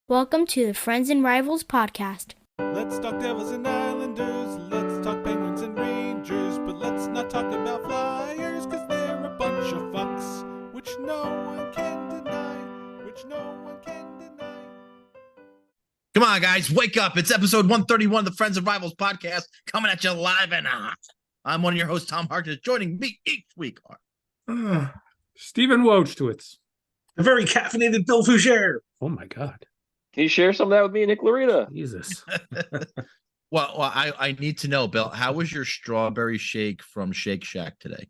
Welcome to the Friends and Rivals podcast. Let's talk Devils and Islanders, let's talk Penguins and Rangers, but let's not talk about Flyers, cause they're a bunch of fucks, which no one can deny. Come on, guys, wake up. It's episode 131 of the Friends and Rivals podcast, coming at you live and hot. I'm one of your hosts, Tom Harkness. Joining me each week are Stephen Wojtowicz. A very caffeinated Bill Foucher. Oh, my God. Can you share some of that with me, Nick Loretta? Jesus. Well, I need to know, Bill, how was your strawberry shake from Shake Shack today?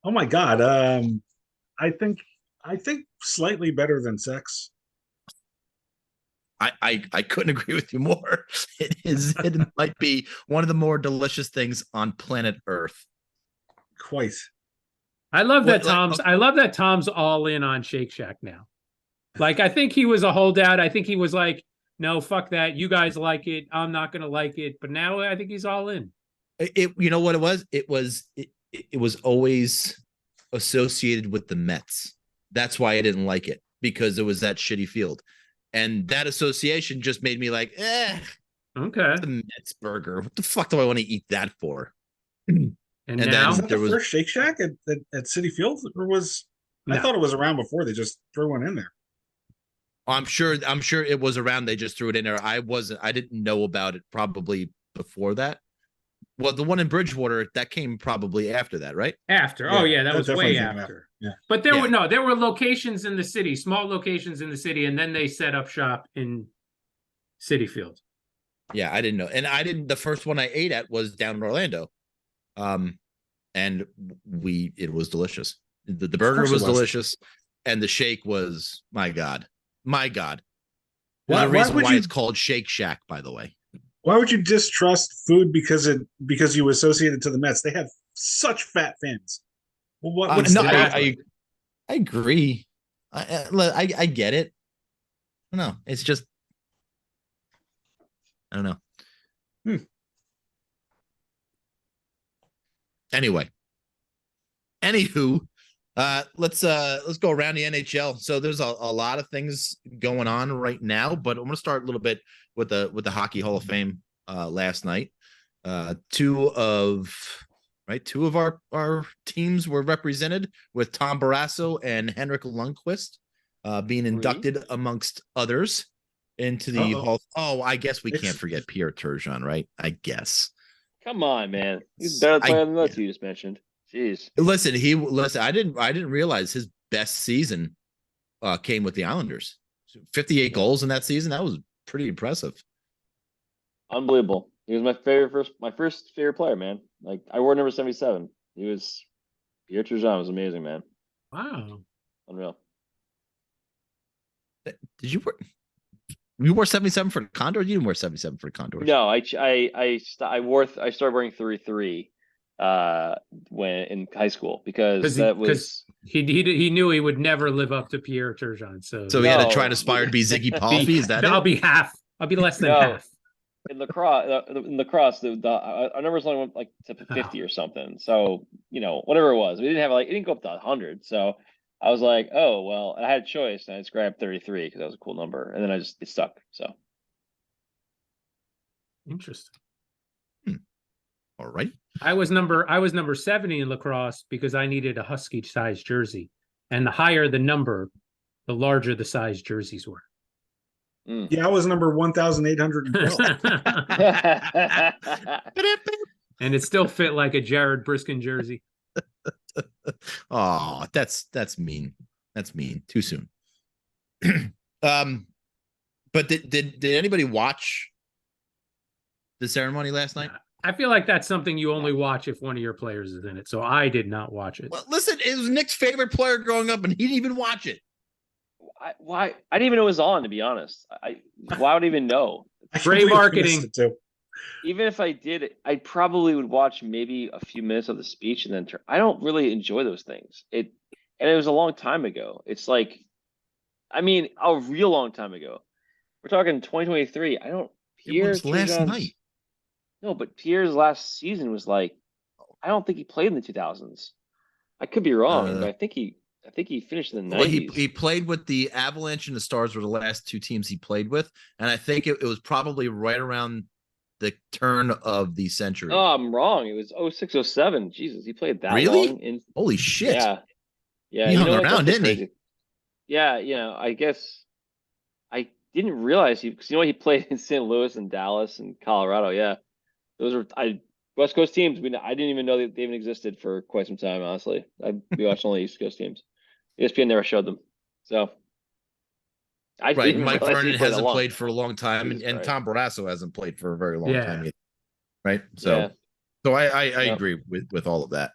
Oh my God. I think slightly better than sex. I couldn't agree with you more. It might be one of the more delicious things on planet Earth. Quite. I love that Tom's all in on Shake Shack now. Like, I think he was a holdout. I think he was like, no, fuck that. You guys like it. I'm not going to like it. But now I think he's all in. You know what it was? It was always associated with the Mets. That's why I didn't like it, because it was that shitty field. And that association just made me like, Okay. The Mets burger. What the fuck do I want to eat that for? And now Was that the first Shake Shack at Citi Field? Or was I thought it was around before they just threw one in there. I'm sure it was around. They just threw it in there. I didn't know about it probably before that. Well, the one in Bridgewater, that came probably after that, right? After. Yeah, Oh, yeah, that was way definitely came after. Yeah. But there were locations in the city, small locations in the city, and then they set up shop in Citi Field. Yeah, I didn't know. And the first one I ate at was down in Orlando. And it was delicious. The burger was delicious, and the shake was, my God. There's a reason why it's called Shake Shack, by the way. Why would you distrust food because you associate it to the Mets? They have such fat fans. Well, I agree. I get it. No, it's just, I don't know. Anyway, anywho, let's go around the NHL. So there's a lot of things going on right now, but I'm going to start a little bit with the Hockey Hall of Fame last night. Two of our teams were represented, with Tom Barrasso and Henrik Lundqvist being inducted amongst others into the Hall. Oh, I guess we can't forget Pierre Turgeon, right? I guess. Come on, man. He's better player than those you just mentioned. Jeez. Listen. I didn't realize his best season came with the Islanders. 58 goals in that season. That was pretty impressive. Unbelievable. He was my first favorite player, man. Like, I wore number 77. Pierre Turgeon was amazing, man. Wow. Unreal. Did you wore 77 for the Condor? Or you didn't wear 77 for the Condor? No, I started wearing 33 when in high school, because he knew he would never live up to Pierre Turgeon. So he had to try to aspire to be Ziggy Palffy. Is that I'll it? be half. I'll be less than half. In lacrosse, our numbers only went like to 50 or something. So, whatever it was, it didn't go up to 100. So I was like, oh well, I had a choice, and I just grabbed 33 because that was a cool number, and then it stuck. So interesting. All right. I was number 70 in lacrosse because I needed a Husky size jersey, and the higher the number, the larger the size jerseys were. Yeah, I was number 1,812. And it still fit like a Jared Briskin jersey. Oh, that's mean. That's mean. Too soon. But did anybody watch the ceremony last night? I feel like that's something you only watch if one of your players is in it. So I did not watch it. Well, listen, it was Nick's favorite player growing up, and he didn't even watch it. why? I didn't even know it was on, to be honest. Why would I even know? Great marketing. Even if I did, I probably would watch maybe a few minutes of the speech and then turn. I don't really enjoy those things. And it was a long time ago. It's like, a real long time ago. We're talking 2023. It was last night. No, but Pierre's last season was like, I don't think he played in the 2000s. I could be wrong, but I think he I think he finished in the Well, 90s. he played with the Avalanche and the Stars were the last two teams he played with, and I think it was probably right around the turn of the century. Oh, I'm wrong. It was 06, 07. Jesus, he played that Really? long. Holy shit! Yeah, yeah. He hung That's around, the didn't he? crazy. Yeah, I guess I didn't realize because he played in St. Louis and Dallas and Colorado. Yeah, those are West Coast teams. I didn't even know they even existed for quite some time. Honestly, we watched only East Coast teams. ESPN never showed them. So I Right. didn't Mike realize he Vernon played that hasn't long. played for a long time, Jesus and Christ. Tom Barrasso hasn't played for a very long time either. Right. So, Yeah. so I agree with all of that.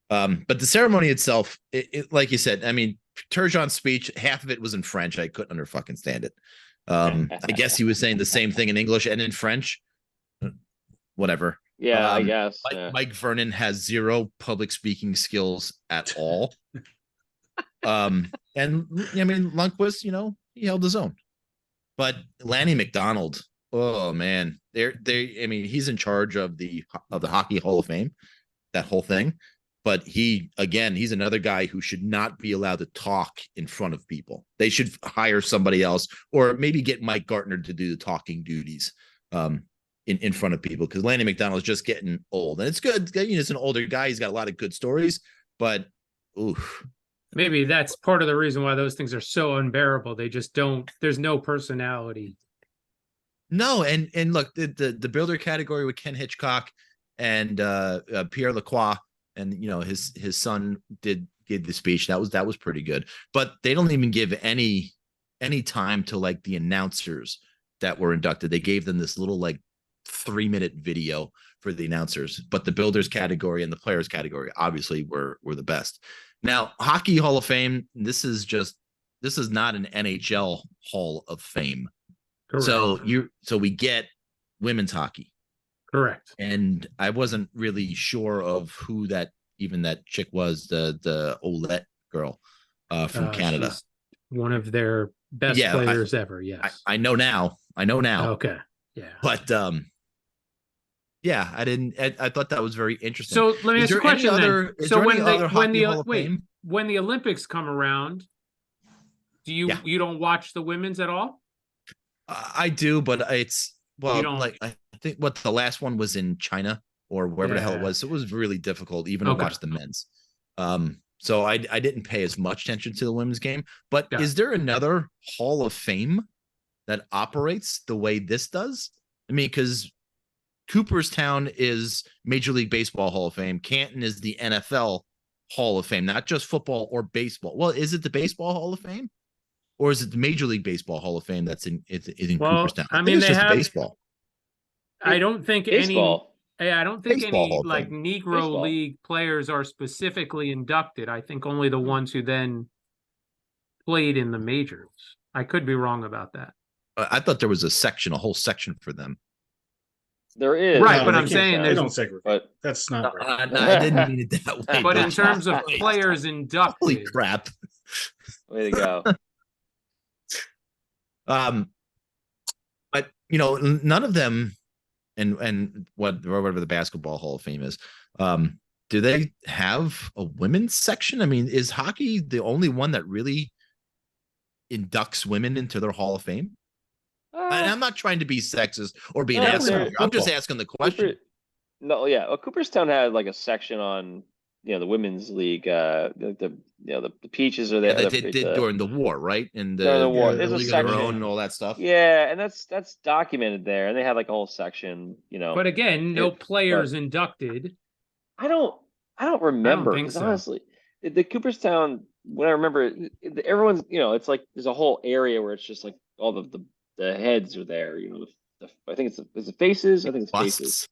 But the ceremony itself, it like you said, I mean, Turgeon's speech, half of it was in French. I couldn't fucking stand it. I guess he was saying the same thing in English and in French. Whatever. Yeah, I guess. Mike Vernon has zero public speaking skills at all. And I mean, Lundqvist, he held his own. But Lanny McDonald, oh man, I mean, he's in charge of the Hockey Hall of Fame, that whole thing. But he's another guy who should not be allowed to talk in front of people. They should hire somebody else, or maybe get Mike Gartner to do the talking duties in front of people, because Lanny McDonald is just getting old. And it's good. He's an older guy. He's got a lot of good stories, but oof. Maybe that's part of the reason why those things are so unbearable. They just don't, there's no personality. No, and look, the builder category with Ken Hitchcock and Pierre Lacroix, and his son did the speech. That was pretty good. But they don't even give any time to like the announcers that were inducted. They gave them this little like 3-minute video for the announcers, but the builders category and the players category obviously were the best. Now, Hockey Hall of Fame, this is not an NHL Hall of Fame. Correct. So we get women's hockey. Correct. And I wasn't really sure of who that chick was, the Olette girl from Canada. She's one of their best players ever. Yes. I know now. Okay. Yeah. But yeah, I thought that was very interesting. So let me ask you a question then. When the Olympics come around, you don't watch the women's at all? I do, but it's like I think the last one was in China or wherever the hell it was. So it was really difficult even to watch the men's. So I didn't pay as much attention to the women's game. But is there another Hall of Fame that operates the way this does? I mean, because Cooperstown is Major League Baseball Hall of Fame. Canton is the NFL Hall of Fame, not just football or baseball. Well, is it the Baseball Hall of Fame? Or is it the Major League Baseball Hall of Fame that's in Cooperstown? I mean, it's just baseball. I don't think baseball. I don't think Baseball any like Negro League players are specifically inducted. I think only the ones who then played in the majors. I could be wrong about that. I thought there was a whole section for them. There is. Right, but I'm saying they don't segregate. But that's not right. I didn't mean it that way. But in terms of players inducted. Holy crap. Way to go. But none of them, and whatever the Basketball Hall of Fame is, do they have a women's section? I mean, is hockey the only one that really inducts women into their Hall of Fame? And I'm not trying to be sexist or be an asshole. I'm just asking the question. Well, Cooperstown had like a section on the women's league. The Peaches are there. Yeah, they did during the war, right? And during the war, the there's a League section of Their Own and all that stuff. Yeah, and that's documented there, and they had like a whole section. But again, no players inducted. I don't remember. I don't think so. Honestly, the Cooperstown. When I remember, everyone's it's like there's a whole area where it's just like all the heads are there. I think it's the faces. I think it's busts. faces.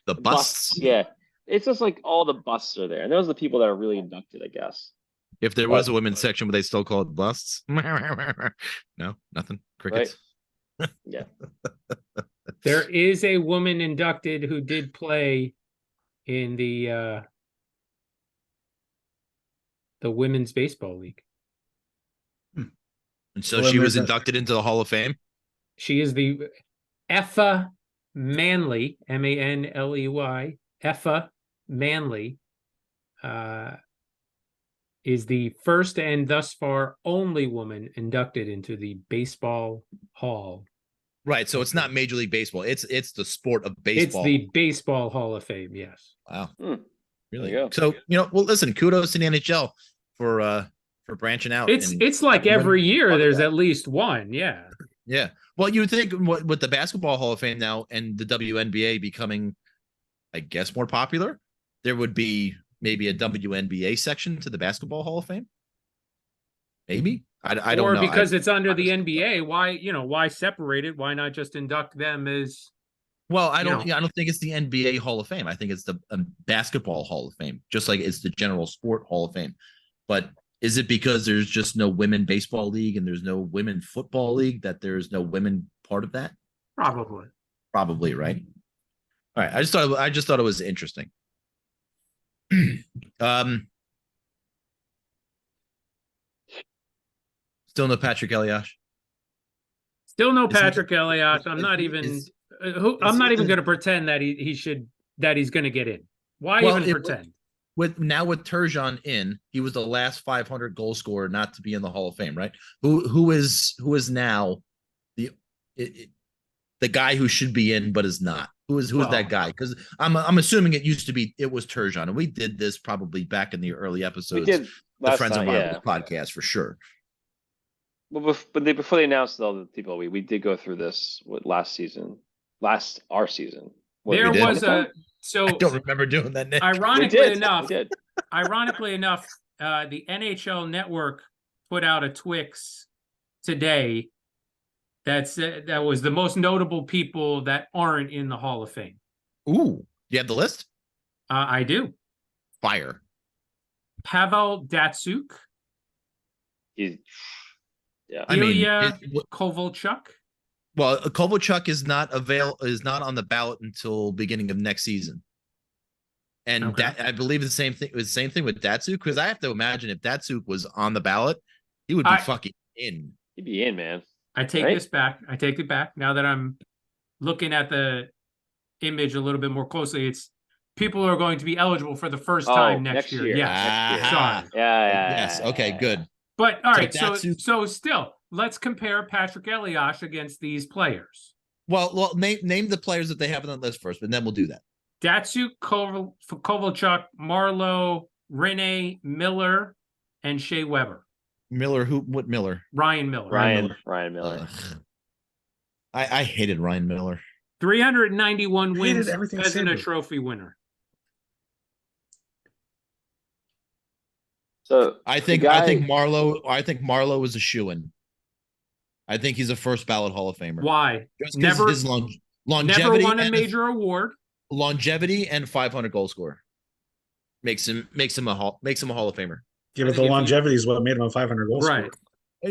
The busts. Yeah. It's just like all the busts are there. And those are the people that are really inducted, I guess. If there was a women's section, would they still call it busts? No, nothing. Crickets. Right? Yeah. There is a woman inducted who did play in the Women's Baseball League. And so she was inducted into the Hall of Fame? She is the Effa Manley, Manley, Effa Manley. is the first and thus far only woman inducted into the Baseball Hall. Right. So it's not Major League Baseball. It's the sport of It's baseball. the Baseball Hall of Fame. Yes. Wow. There Really? you go. So, well, listen, kudos to the NHL for branching out. It's like every year there's at least one. Yeah. Yeah. Well, you think with the Basketball Hall of Fame now and the WNBA becoming, I guess, more popular, there would be maybe a WNBA section to the Basketball Hall of Fame. Maybe. I don't know. Or because it's under the NBA, why separate it? Why not just induct them as? Well, I don't think it's the NBA Hall of Fame. I think it's the Basketball Hall of Fame, just like it's the General Sport Hall of Fame. But is it because there's just no women baseball league and there's no women football league that there's no women part of that? Probably, right? All right. I just thought it was interesting. Still no Patrick Elias. Still no Patrick Elias. I'm not even going to pretend that he's going to get in. Why even pretend? With Turgeon in, he was the last 500 goal scorer not to be in the Hall of Fame, right? Who is now the guy who should be in but is not? Who is that guy? Because I'm assuming it was Turgeon, and we did this probably back in the early episodes. We did the Friends and Rivals podcast for sure. Well, before they announced all the people, we did go through this our season. There was a so I don't remember doing that. Nick. Ironically enough, the NHL Network put out a Twix today that was the most notable people that aren't in the Hall of Fame. Ooh, you have the list? I do. Fire. Pavel Datsyuk. Yeah. Kovalchuk. Well, Kovalchuk is not on the ballot until beginning of next season. And I believe the same thing. It was the same thing with Datsyuk, because I have to imagine if Datsyuk was on the ballot, he would be fucking in. He'd be in, man. I take this back. I take it back. Now that I'm looking at the image a little bit more closely, it's people are going to be eligible for the first time next year. Yeah. Sorry. Yes. Okay, good. But all right, so still, let's compare Patrick Elias against these players. Well, name the players that they have on the list first, and then we'll do that. Datsyuk, Kovalchuk, Marlowe, Rene, Miller, and Shea Weber. Miller, what Miller? Ryan Miller. Ryan Miller. I hated Ryan Miller. 391 wins, Vezina Trophy winner. So I think Marlowe is a shoo-in. I think he's a first ballot Hall of Famer. Why? Just because his longevity, never won a major award. Longevity and 500 goal scorer makes him a Hall of Famer. Yeah, but the longevity is what made him a 500 goal scorer. Right.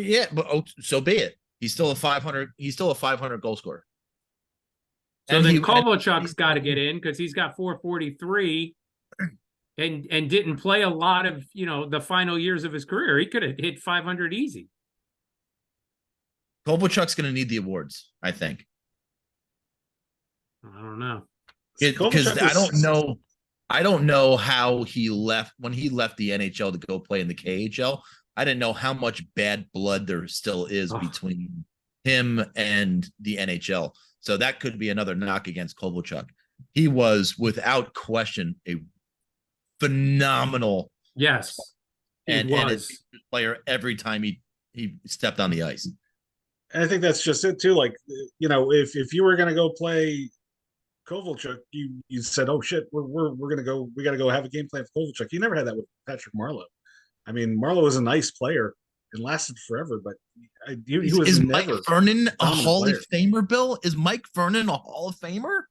Yeah, but so be it. He's still a 500 goal scorer. So and then Kovalchuk's got to get in because he's got 443 and didn't play a lot of, the final years of his career. He could have hit 500 easy. Kovalchuk's going to need the awards, I think. I don't know. Because I don't know how he left when he left the NHL to go play in the KHL. I didn't know how much bad blood there still is between him and the NHL. So that could be another knock against Kovalchuk. He was without question a phenomenal and a player every time he stepped on the ice. And I think that's just it too. Like, if you were going to go play Kovalchuk, you said, "Oh shit, we're gonna go. We got to go have a game plan for Kovalchuk." You never had that with Patrick Marleau. I mean, Marleau was a nice player and lasted forever, but he was is never Mike Vernon a Hall of Famer? Bill, is Mike Vernon a Hall of Famer?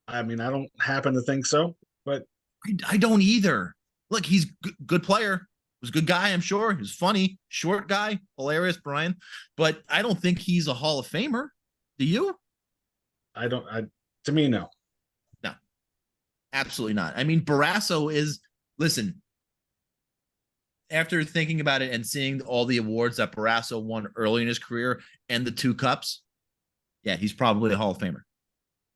I mean, I don't happen to think so, but I don't either. Look, he's good player. Was a good guy, I'm sure. He was funny, short guy, hilarious, Brian. But I don't think he's a Hall of Famer. Do you? To me, no. No, absolutely not. I mean, Barrasso is, listen, after thinking about it and seeing all the awards that Barrasso won early in his career and the 2 cups, yeah, he's probably a Hall of Famer.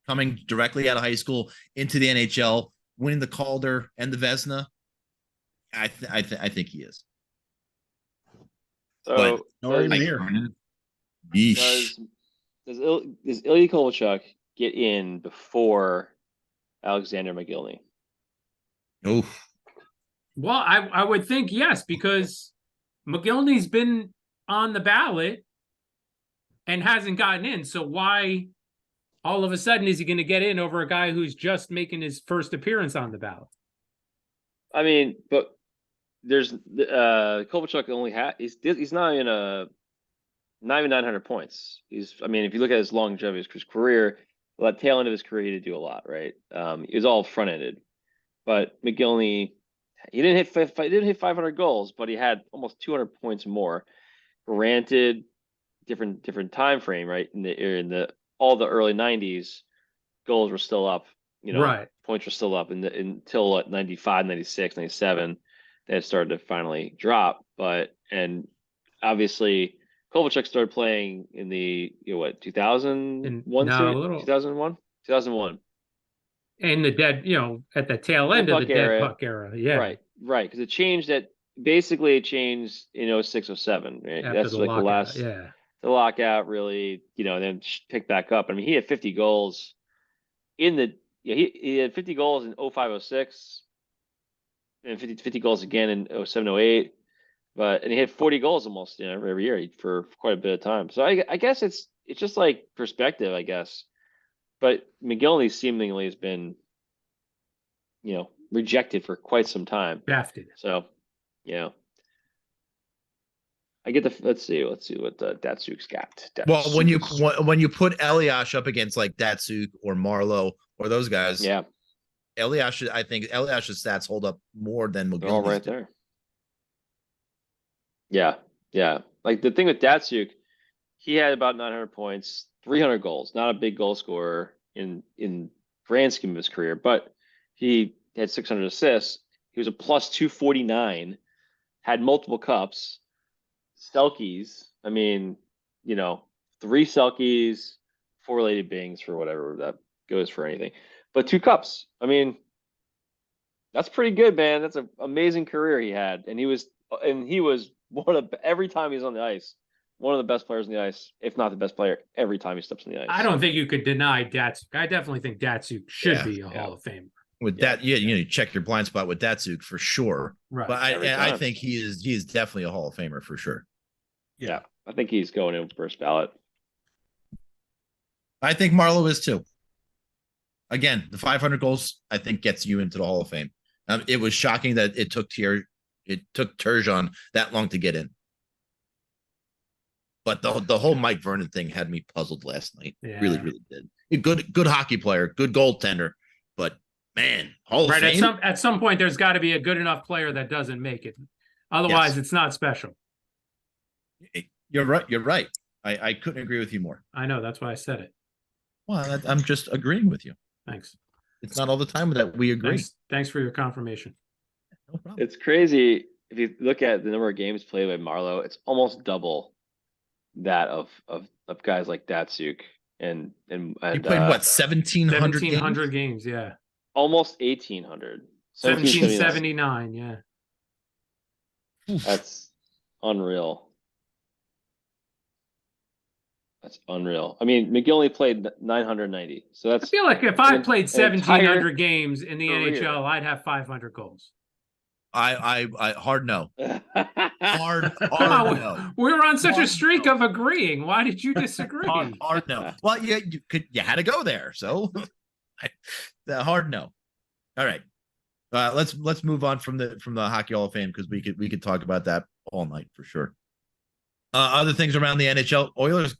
Coming directly out of high school into the NHL, winning the Calder and the Vezina. I think he is. So nor even here. Yeesh. does Ilya Kovalchuk get in before Alexander McGillney? Oof. Well, I would think yes, because McGillney's been on the ballot and hasn't gotten in. So why all of a sudden is he going to get in over a guy who's just making his first appearance on the ballot? I mean, but there's Kovalchuk only he's not even 900 points. I mean, if you look at his longevity, his career, that tail end of his career, he did do a lot, right? He was all front ended, but McGillney, he didn't hit 500 goals, but he had almost 200 points more. Granted, different time frame, right? In the all the early 90s, goals were still up, Right. Points were still up until 95, 96, 97. They had started to finally drop, and obviously Kovalchuk started playing in the 2001, 2001. And the dead, at the tail end of the dead puck era. Yeah. Right. Because it changed in 06, 07. Right? After That's the like lockout, the lockout really, then picked back up. I mean, he had 50 goals he had 50 goals in 05, 06 and 50 goals again in 07, 08. And he had 40 goals almost every year for quite a bit of time. So I guess it's just like perspective, I guess. But McGillney seemingly has been, rejected for quite some time. Drafted. So, I get let's see what Datsuk's got. Well, when you put Elias up against like Datsuk or Marlowe or those guys, yeah, I think Elias's stats hold up more than McGillney's. They're all right there. Yeah. Like the thing with Datsuk, he had about 900 points, 300 goals. Not a big goal scorer in grand scheme of his career, but he had 600 assists. He was a plus 249, had multiple cups, Selkies. I mean, 3 Selkies, 4 Lady Bings for whatever that goes for anything, but 2 cups. I mean, that's pretty good, man. That's an amazing career he had, and he was every time he's on the ice, one of the best players on the ice, if not the best player, every time he steps on the ice. I don't think you could deny Datsuk. I definitely think Datsuk should be a Hall of Famer. With that, you check your blind spot with Datsuk for sure. Right. But I think he is definitely a Hall of Famer for sure. Yeah, I think he's going in first ballot. I think Marlowe is too. Again, the 500 goals I think gets you into the Hall of Fame. It was shocking that it took Turgeon that long to get in. But the whole Mike Vernon thing had me puzzled last night. Yeah. Really, really did. Good hockey player, good goaltender, but man, Hall of Fame. At some point, there's got to be a good enough player that doesn't make it. Otherwise, It's not special. You're right. I couldn't agree with you more. I know. That's why I said it. Well, I'm just agreeing with you. Thanks. It's not all the time that we agree. Thanks for your confirmation. No problem. It's crazy. If you look at the number of games played by Marlowe, it's almost double that of guys like Datsuk and he played what 1,700 games, yeah, almost 1,800. 1779, yeah. That's unreal. I mean, McGillney played 990, so that's. I feel like if I played 1,700 games in the NHL, I'd have 500 goals. I hard no. Hard no. We're on such a streak of agreeing. Why did you disagree? Hard no. Well, you had to go there. So the hard no. All right. Let's move on from the Hockey Hall of Fame because we could talk about that all night for sure. Other things around the NHL, Oilers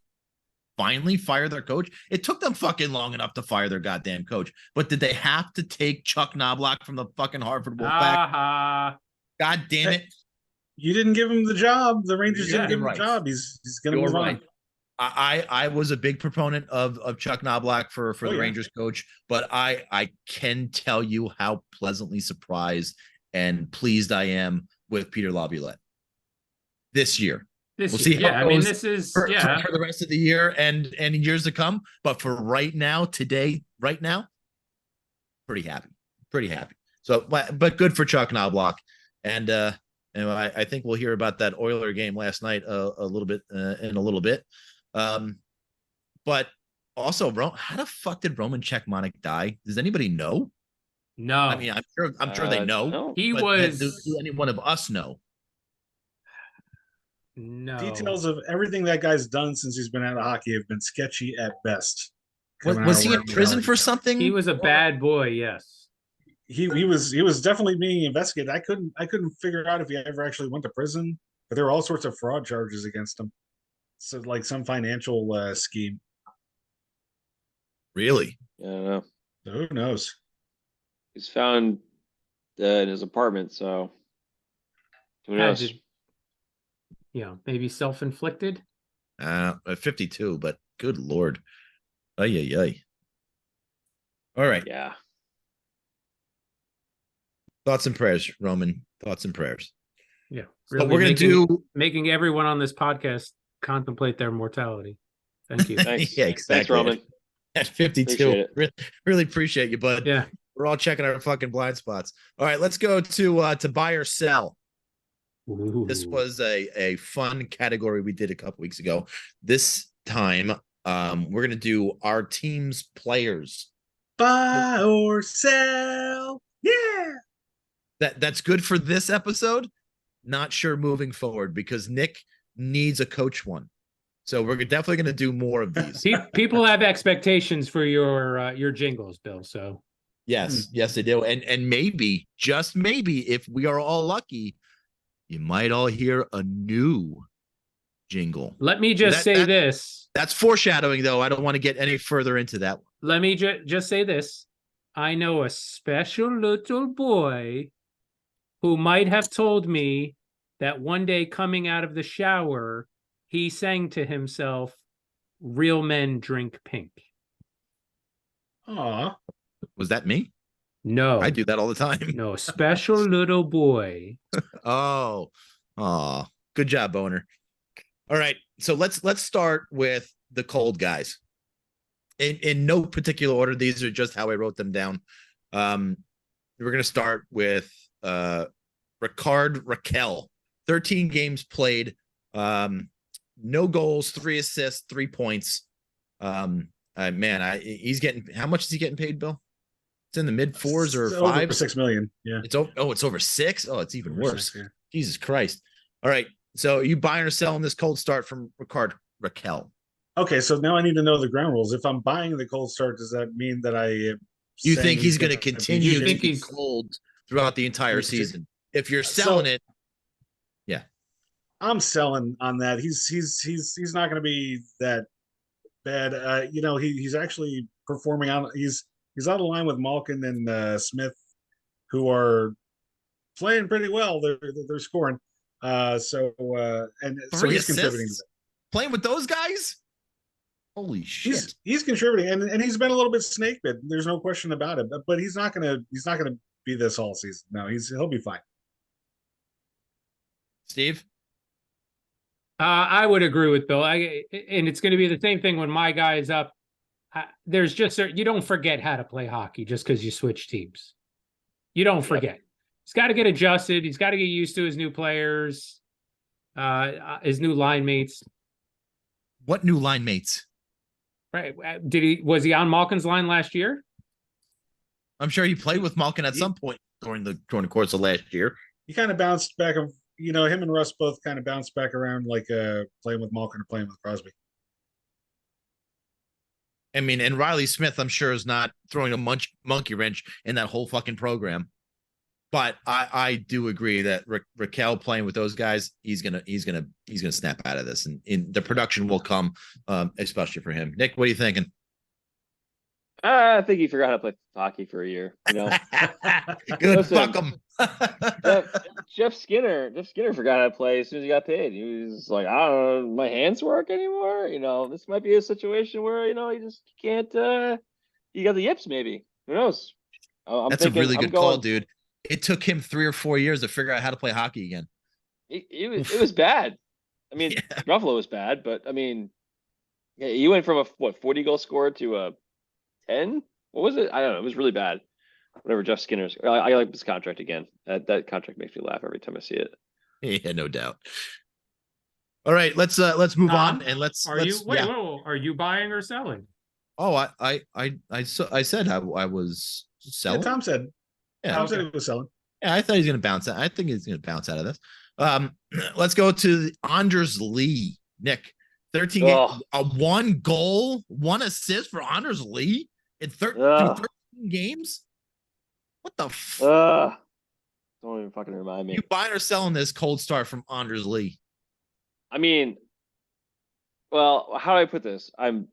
finally fire their coach. It took them fucking long enough to fire their goddamn coach, but did they have to take Chuck Knobloch from the fucking Hartford Wolfpack? God damn it! You didn't give him the job. The Rangers didn't give him the job. He's gonna move on. I was a big proponent of Chuck Knobloch for the Rangers coach, but I can tell you how pleasantly surprised and pleased I am with Peter Laviolette this year. We'll see how it goes this is for the rest of the year and in years to come. But for right now, pretty happy. So, but good for Chuck Knobloch. And I think we'll hear about that Oiler game last night a little bit in a little bit. But also, how the fuck did Roman Czechmonic die? Does anybody know? No, I mean, I'm sure they know. No. he but was do any one of us know? no Details of everything that guy's done since he's been out of hockey have been sketchy at best. Was he in prison for something? He was a bad boy. Yes. He was definitely being investigated. I couldn't figure out if he ever actually went to prison, but there were all sorts of fraud charges against him. So like some financial scheme. Really? Yeah, So who knows? he's found in his apartment. So who knows? Maybe self-inflicted. 52, but good lord. Ay. All right. Yeah. Thoughts and prayers, Roman. Thoughts and prayers. Yeah. So we're gonna making everyone on this podcast contemplate their mortality. Thank you. Thanks. Yeah, exactly. Thanks, Roman. At 52. Appreciate Really appreciate you, bud. Yeah. We're all checking our fucking blind spots. All right, let's go to buy or sell. Ooh. This was a fun category we did a couple weeks ago. This time, we're gonna do our team's players. Buy or sell. Yeah. That's good for this episode. Not sure moving forward because Nick needs a coach one. So we're definitely going to do more of these. People have expectations for your jingles, Bill. So yes, they do. And maybe, just maybe, if we are all lucky, you might all hear a new jingle. let me just say this. That's foreshadowing, though. I don't want to get any further into that one. Let me just say this. I know a special little boy who might have told me that one day coming out of the shower, he sang to himself, "Real men drink pink." Aw. Was that me? No. I do that all the time. No, special little boy. Oh, good job, Boner. All right, so let's start with the cold guys. In no particular order, these are just how I wrote them down. We're gonna start with Ricard Raquel. 13 games played, no goals, 3 assists, 3 points. He's getting, how much is he getting paid, Bill? It's in the mid 4s or 5. Over 6 million. Yeah. It's over 6. Oh, it's even Over worse. 6, yeah. Jesus Christ. All right. So are you buying or selling this cold start from Ricard Raquel? Okay, so now I need to know the ground rules. If I'm buying the cold start, does that mean that you think he's going to continue to be he's cold throughout the entire season? If you're selling it, yeah, I'm selling on that. He's not going to be that bad. He's actually performing on. He's out of line with Malkin and Smith, who are playing pretty well. They're scoring. So he's contributing to that. Playing with those guys. Holy shit! He's contributing, and he's been a little bit snake bit. There's no question about it. But he's not gonna be this all season. No, he'll be fine. Steve, I would agree with Bill. And it's going to be the same thing when my guy is up. There's just you don't forget how to play hockey just because you switch teams. You don't forget. He's got to get adjusted. He's got to get used to his new players, his new line mates. What new line mates? Right? Was he on Malkin's line last year? I'm sure he played with Malkin at some point during the course of last year. He kind of bounced back. Him and Russ both kind of bounced back around, like playing with Malkin or playing with Crosby. I mean, and Riley Smith, I'm sure, is not throwing a monkey wrench in that whole fucking program. But I do agree that Raquel playing with those guys, he's gonna snap out of this, and the production will come, especially for him. Nick, what are you thinking? I think he forgot how to play hockey for a year. Good, Listen, fuck him. Jeff Skinner forgot how to play as soon as he got paid. He was like, I don't know, my hands work anymore. This might be a situation where you just can't. You got the yips, maybe. Who knows? That's a really good call, dude. It took him 3 or 4 years to figure out how to play hockey again. It was bad. I mean, yeah. Buffalo was bad, but I mean, he went from a 40 goal scorer to a 10. What was it? I don't know. It was really bad. whatever Jeff Skinner's. I like this contract again. That contract makes me laugh every time I see it. Yeah, no doubt. All right, let's move Tom, on and let's. Are you wait? Are you buying or selling? Oh, I said I was selling. Yeah, Tom said. Yeah, Tom said he was selling. Yeah, I thought he's going to bounce out. I think he's going to bounce out of this. Let's go to Anders Lee. Nick, 13 1 goal, 1 assist for Anders Lee in 13 games. What the don't even fucking remind me. You buying or selling this cold start from Anders Lee? I mean, well, how do I put this? I'm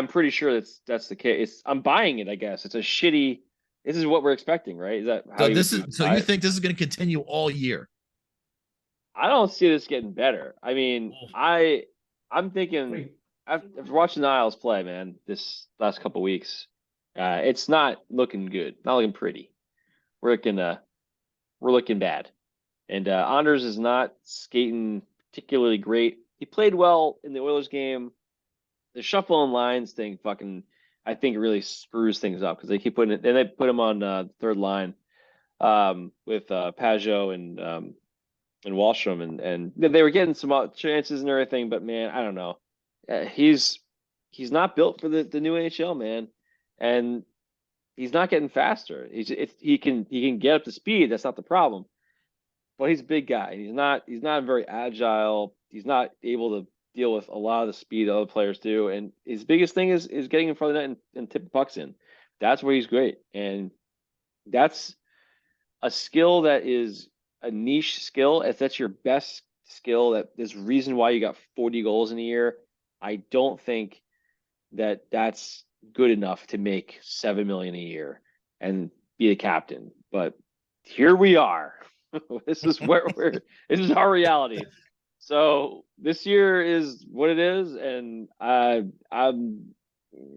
pretty sure that's the case. I'm buying it, I guess. It's a shitty. This is what we're expecting, right? Is that how you think this is going to continue all year? I don't see this getting better. I mean, I'm thinking after watching the Isles play, man, this last couple weeks, it's not looking good, not looking pretty. We're looking bad, and Anders is not skating particularly great. He played well in the Oilers game. The shuffle and lines thing, I think really screws things up because they keep putting it. Then they put him on the third line with Pajot and Wallstrom, and they were getting some chances and everything. But man, I don't know. He's not built for the new NHL, man, and he's not getting faster. He can get up to speed. That's not the problem. But he's a big guy. He's not very agile. He's not able to deal with a lot of the speed other players do. And his biggest thing is getting in front of the net and tip the pucks in. That's where he's great. And that's a skill that is a niche skill. If that's your best skill, that is reason why you got 40 goals in a year. I don't think that's good enough to make $7 million a year and be a captain. But here we are. This is this is our reality. So this year is what it is, and I'm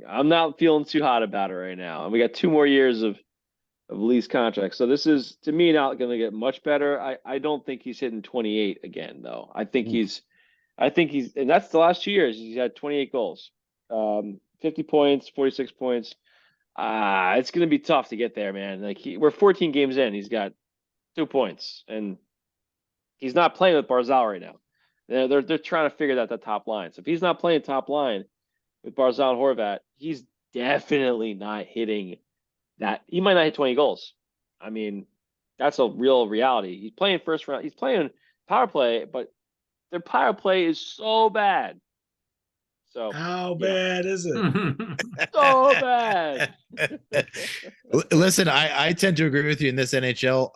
not feeling too hot about it right now. And we got 2 more years of lease contract. So this is, to me, not going to get much better. I don't think he's hitting 28 again, though. I think he's, and that's the last 2 years. He's had 28 goals, 50 points, 46 points. It's going to be tough to get there, man. Like we're 14 games in. He's got 2 points, and he's not playing with Barzal right now. They're trying to figure out that top line. So if he's not playing top line with Barzal and Horvat, he's definitely not hitting that. He might not hit 20 goals. I mean, that's a real reality. He's playing first round. He's playing power play, but their power play is so bad. So how bad is it? So bad. Listen, I tend to agree with you in this NHL.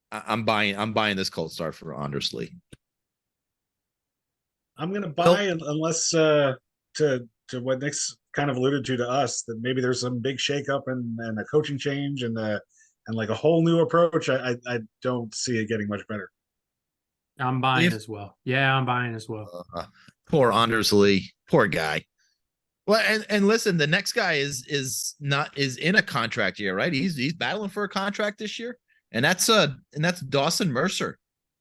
I'm buying this cold start for Anders Lee. I'm gonna buy unless to what Nick's kind of alluded to us, that maybe there's some big shakeup and a coaching change and like a whole new approach. I don't see it getting much better. I'm buying as well. Yeah, I'm buying as well. Poor Anders Lee, poor guy. Well, and listen, the next guy is in a contract year, right? He's battling for a contract this year. And that's Dawson Mercer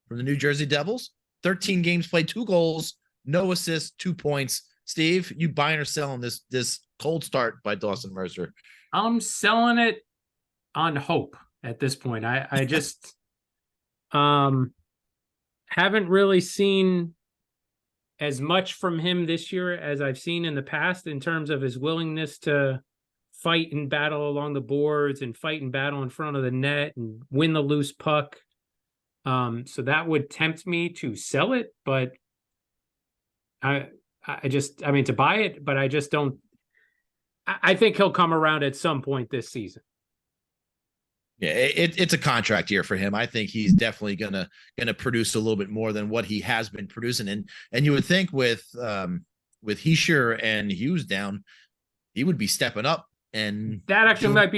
from the New Jersey Devils. 13 games played, 2 goals, no assists, 2 points. Steve, you buying or selling this cold start by Dawson Mercer? I'm selling it on hope at this point. I just haven't really seen as much from him this year as I've seen in the past in terms of his willingness to fight and battle along the boards and fight and battle in front of the net and win the loose puck. So that would tempt me to sell it, but I mean to buy it, but I just don't. I think he'll come around at some point this season. Yeah, it's a contract year for him. I think he's definitely gonna produce a little bit more than what he has been producing. And you would think with Hischier and Hughes down, he would be stepping up. And that actually might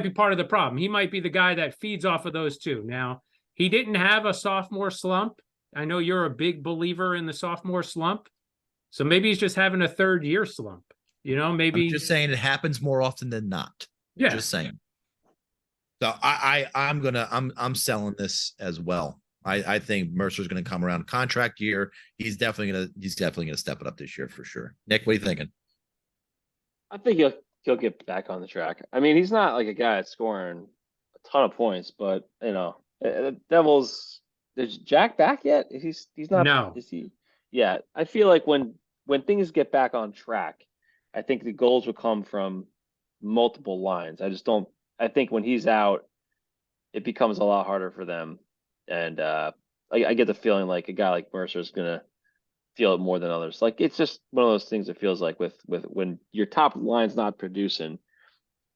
be part of the problem. He might be the guy that feeds off of those two. Now, he didn't have a sophomore slump. I know you're a big believer in the sophomore slump. So maybe he's just having a 3rd year slump. You know, maybe I'm just saying it happens more often than not. Yeah. Just saying. So I'm selling this as well. I think Mercer's gonna come around contract year. He's definitely gonna step it up this year for sure. Nick, what are you thinking? I think he'll get back on the track. I mean, he's not like a guy that's scoring a ton of points, but the Devils. Is Jack back yet? He's not. No. Is he? Yeah, I feel like when things get back on track, I think the goals will come from multiple lines. I just don't. I think when he's out, it becomes a lot harder for them, and I get the feeling like a guy like Mercer is gonna feel it more than others. Like it's just one of those things that feels like with when your top line's not producing,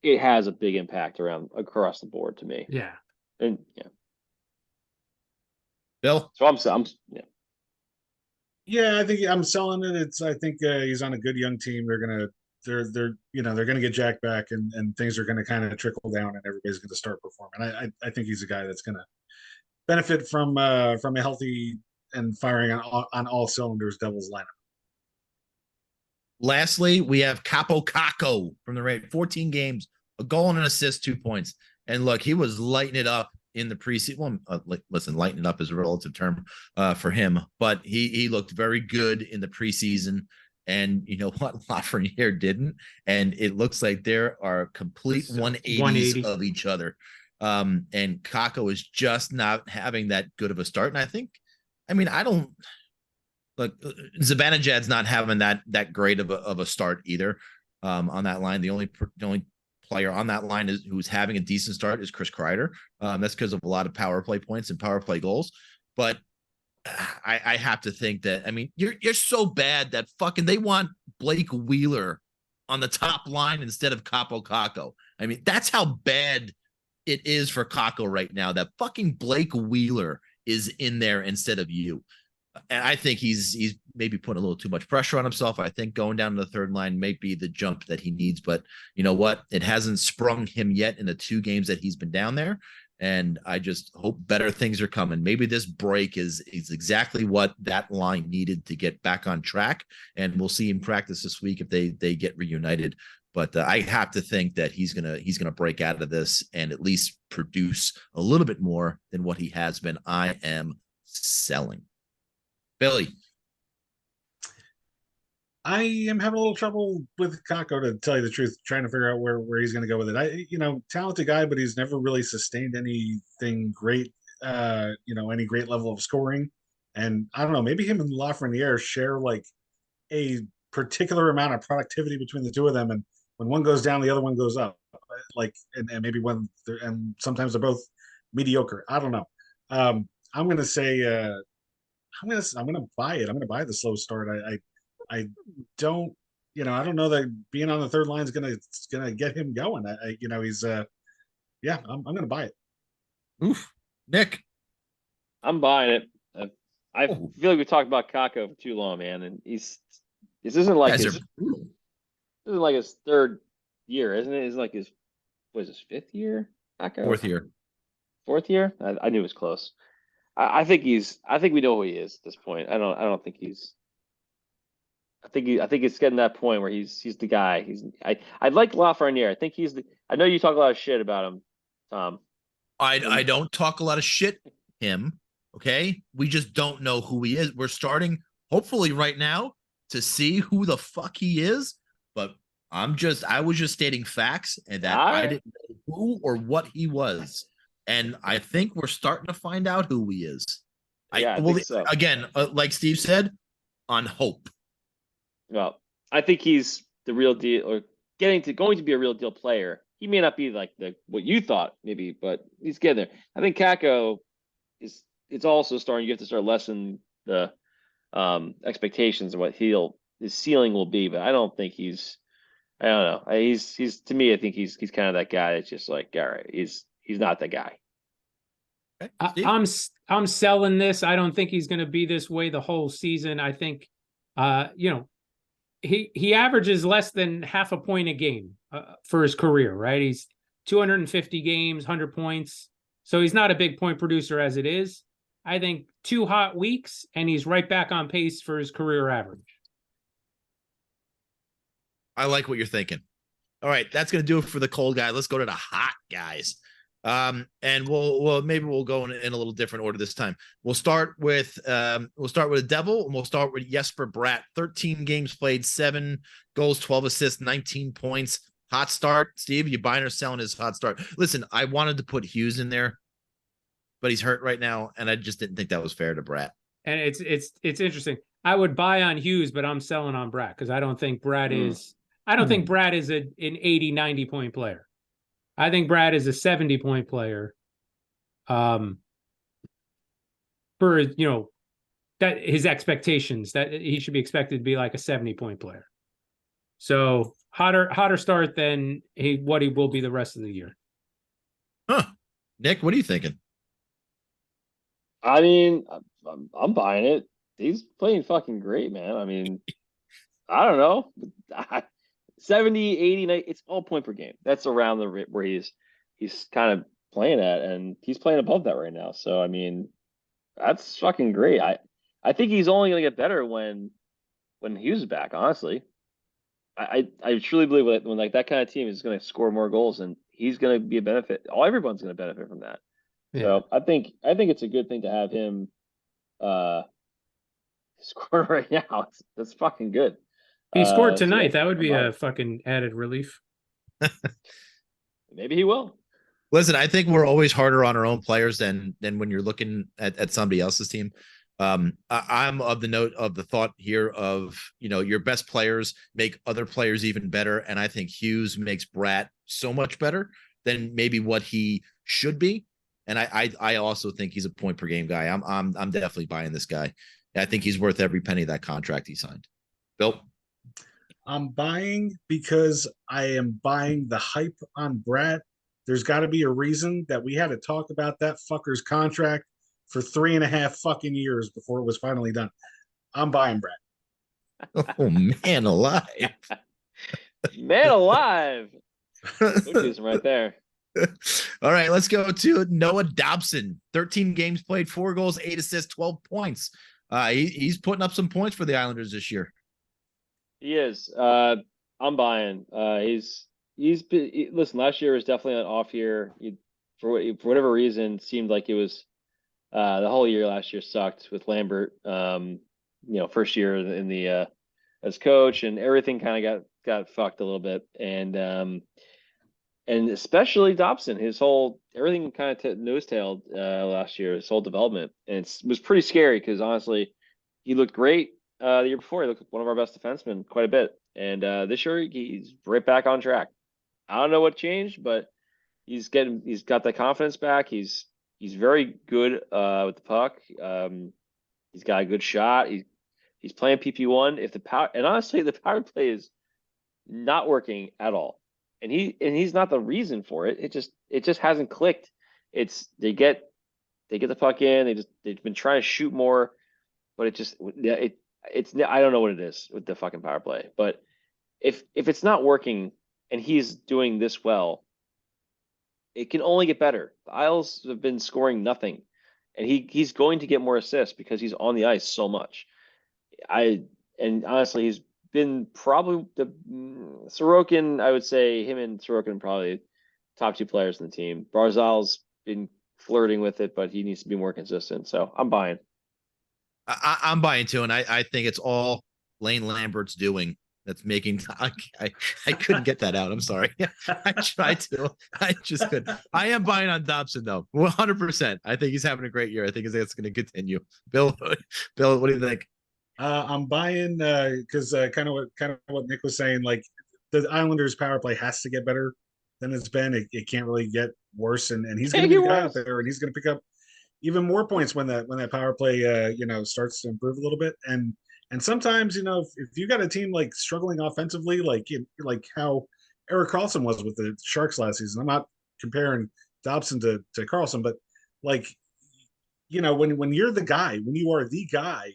it has a big impact across the board to me. Yeah. And yeah. Bill? So I'm yeah. Yeah, I think I'm selling it. I think he's on a good young team. They're gonna get Jack back, and things are gonna kind of trickle down, and everybody's gonna start performing. I think he's a guy that's gonna benefit from a healthy and firing on all cylinders Devils lineup. Lastly, we have Capo Caco from the Raiders. 14 games, a goal and an assist, 2 points. And look, he was lighting it up in the preseason. Well, listen, lighting it up is a relative term for him, but he looked very good in the preseason. And you know what? Lafreniere didn't. And it looks like there are complete 180s of each other. And Kako is just not having that good of a start. And I don't look, Zibanejad's not having that great of a start either. On that line, the only player on that line who's having a decent start is Chris Kreider. That's because of a lot of power play points and power play goals. But I have to think that, I mean, you're so bad that fucking they want Blake Wheeler on the top line instead of Capo Caco. I mean, that's how bad it is for Caco right now, that fucking Blake Wheeler is in there instead of you. And I think he's maybe putting a little too much pressure on himself. I think going down to the third line may be the jump that he needs, but you know what? It hasn't sprung him yet in the 2 games that he's been down there. And I just hope better things are coming. Maybe this break is exactly what that line needed to get back on track. And we'll see him practice this week if they get reunited. But I have to think that he's gonna break out of this and at least produce a little bit more than what he has been. I am selling. Billy. I am having a little trouble with Kako, to tell you the truth, trying to figure out where he's going to go with it. Talented guy, but he's never really sustained anything great, any great level of scoring. And I don't know, maybe him and Lafreniere share like a particular amount of productivity between the two of them. And when one goes down, the other one goes up. And maybe and sometimes they're both mediocre. I don't know. I'm going to say, I'm going to buy it. I'm going to buy the slow start. I don't know that being on the third line is gonna get him going. He's I'm gonna buy it. Oof, Nick. I'm buying it. I feel like we talked about Kako for too long, man, and this isn't like his 3rd year, isn't it? It's like his 5th year? Kako? Fourth year? I knew it was close. I think we know who he is at this point. I don't think he's. I think it's getting that point where he's the guy. I like Lafreniere. I think I know you talk a lot of shit about him, Tom. I don't talk a lot of shit him. Okay. We just don't know who he is. We're starting hopefully right now to see who the fuck he is, but I was just stating facts and that I didn't know who or what he was. And I think we're starting to find out who he is. I think so. Again, like Steve said, on hope. Well, I think he's the real deal, or going to be a real deal player. He may not be like what you thought, maybe, but he's getting there. I think Kako it's also starting. You have to start lessening the expectations of what his ceiling will be. But I don't think I don't know. He's to me. I think he's kind of that guy that's just like, all right, he's not the guy. Okay, I'm selling this. I don't think he's going to be this way the whole season. I think, he averages less than half a point a game for his career, right? He's 250 games, 100 points. So he's not a big point producer as it is. I think 2 hot weeks and he's right back on pace for his career average. I like what you're thinking. All right, that's going to do it for the cold guy. Let's go to the hot guys. And maybe we'll go in a little different order this time. We'll start with a Devil, and we'll start with Jesper Bratt. 13 games played, 7 goals, 12 assists, 19 points. Hot start, Steve. You buying or selling his hot start? Listen, I wanted to put Hughes in there, but he's hurt right now, and I just didn't think that was fair to Bratt. And it's interesting. I would buy on Hughes, but I'm selling on Bratt because I don't think Bratt is. I don't think Bratt is an 80, 90 point player. I think Bratt is a 70 point player. For that his expectations that he should be expected to be like a 70 point player. So hotter start than what he will be the rest of the year. Huh. Nick, what are you thinking? I mean, I'm buying it. He's playing fucking great, man. I mean, I don't know. 70, 80, 90, it's all point per game. That's around the where he's kind of playing at, and he's playing above that right now. So, I mean, that's fucking great. I think he's only going to get better when Hughes is back, honestly. I truly believe when like that kind of team is going to score more goals, and he's going to be a benefit. Everyone's going to benefit from that. Yeah. So I think it's a good thing to have him score right now. That's fucking good. He scored tonight. So that would be a fucking added relief. Maybe he will. Listen, I think we're always harder on our own players than when you're looking at somebody else's team. I'm of the thought here of, your best players make other players even better. And I think Hughes makes Bratt so much better than maybe what he should be. And I also think he's a point per game guy. I'm definitely buying this guy. I think he's worth every penny of that contract he signed. Bill? I'm buying because I am buying the hype on Bratt. There's got to be a reason that we had to talk about that fucker's contract for 3.5 fucking years before it was finally done. I'm buying Bratt. Oh, man alive. Man alive. Cookies right there. All right, let's go to Noah Dobson. 13 games played, 4 goals, 8 assists, 12 points. He's putting up some points for the Islanders this year. He is. I'm buying. Listen, last year was definitely an off year. For whatever reason, seemed like it was the whole year last year sucked with Lambert. First year in the as coach, and everything kind of got fucked a little bit, and especially Dobson, everything kind of nose-tailed last year, his whole development, and it was pretty scary because honestly, he looked great the year before. He looked like one of our best defensemen quite a bit, and this year he's right back on track. I don't know what changed, but he's got that confidence back. He's very good with the puck. He's got a good shot. He's playing PP1. And honestly, the power play is not working at all. And he's not the reason for it. It just hasn't clicked. They get the puck in. They've been trying to shoot more, but it's I don't know what it is with the fucking power play. But if it's not working and he's doing this well, it can only get better. The Isles have been scoring nothing, and he's going to get more assists because he's on the ice so much. And honestly, he's been probably Sorokin. I would say him and Sorokin probably top 2 players in the team. Barzal's been flirting with it, but he needs to be more consistent. So I'm buying. I'm buying too, and I think it's all Lane Lambert's doing that's making. I couldn't get that out. I'm sorry. I tried to. I just couldn't. I am buying on Dobson though, 100%. I think he's having a great year. I think it's going to continue. Bill, what do you think? I'm buying because kind of what Nick was saying. Like the Islanders' power play has to get better than it's been. It can't really get worse, and he's going to be the guy out there, and he's going to pick up even more points when that power play starts to improve a little bit. And sometimes if you got a team like struggling offensively, like how Erik Karlsson was with the Sharks last season. I'm not comparing Dobson to Karlsson, but like when you're the guy, when you are the guy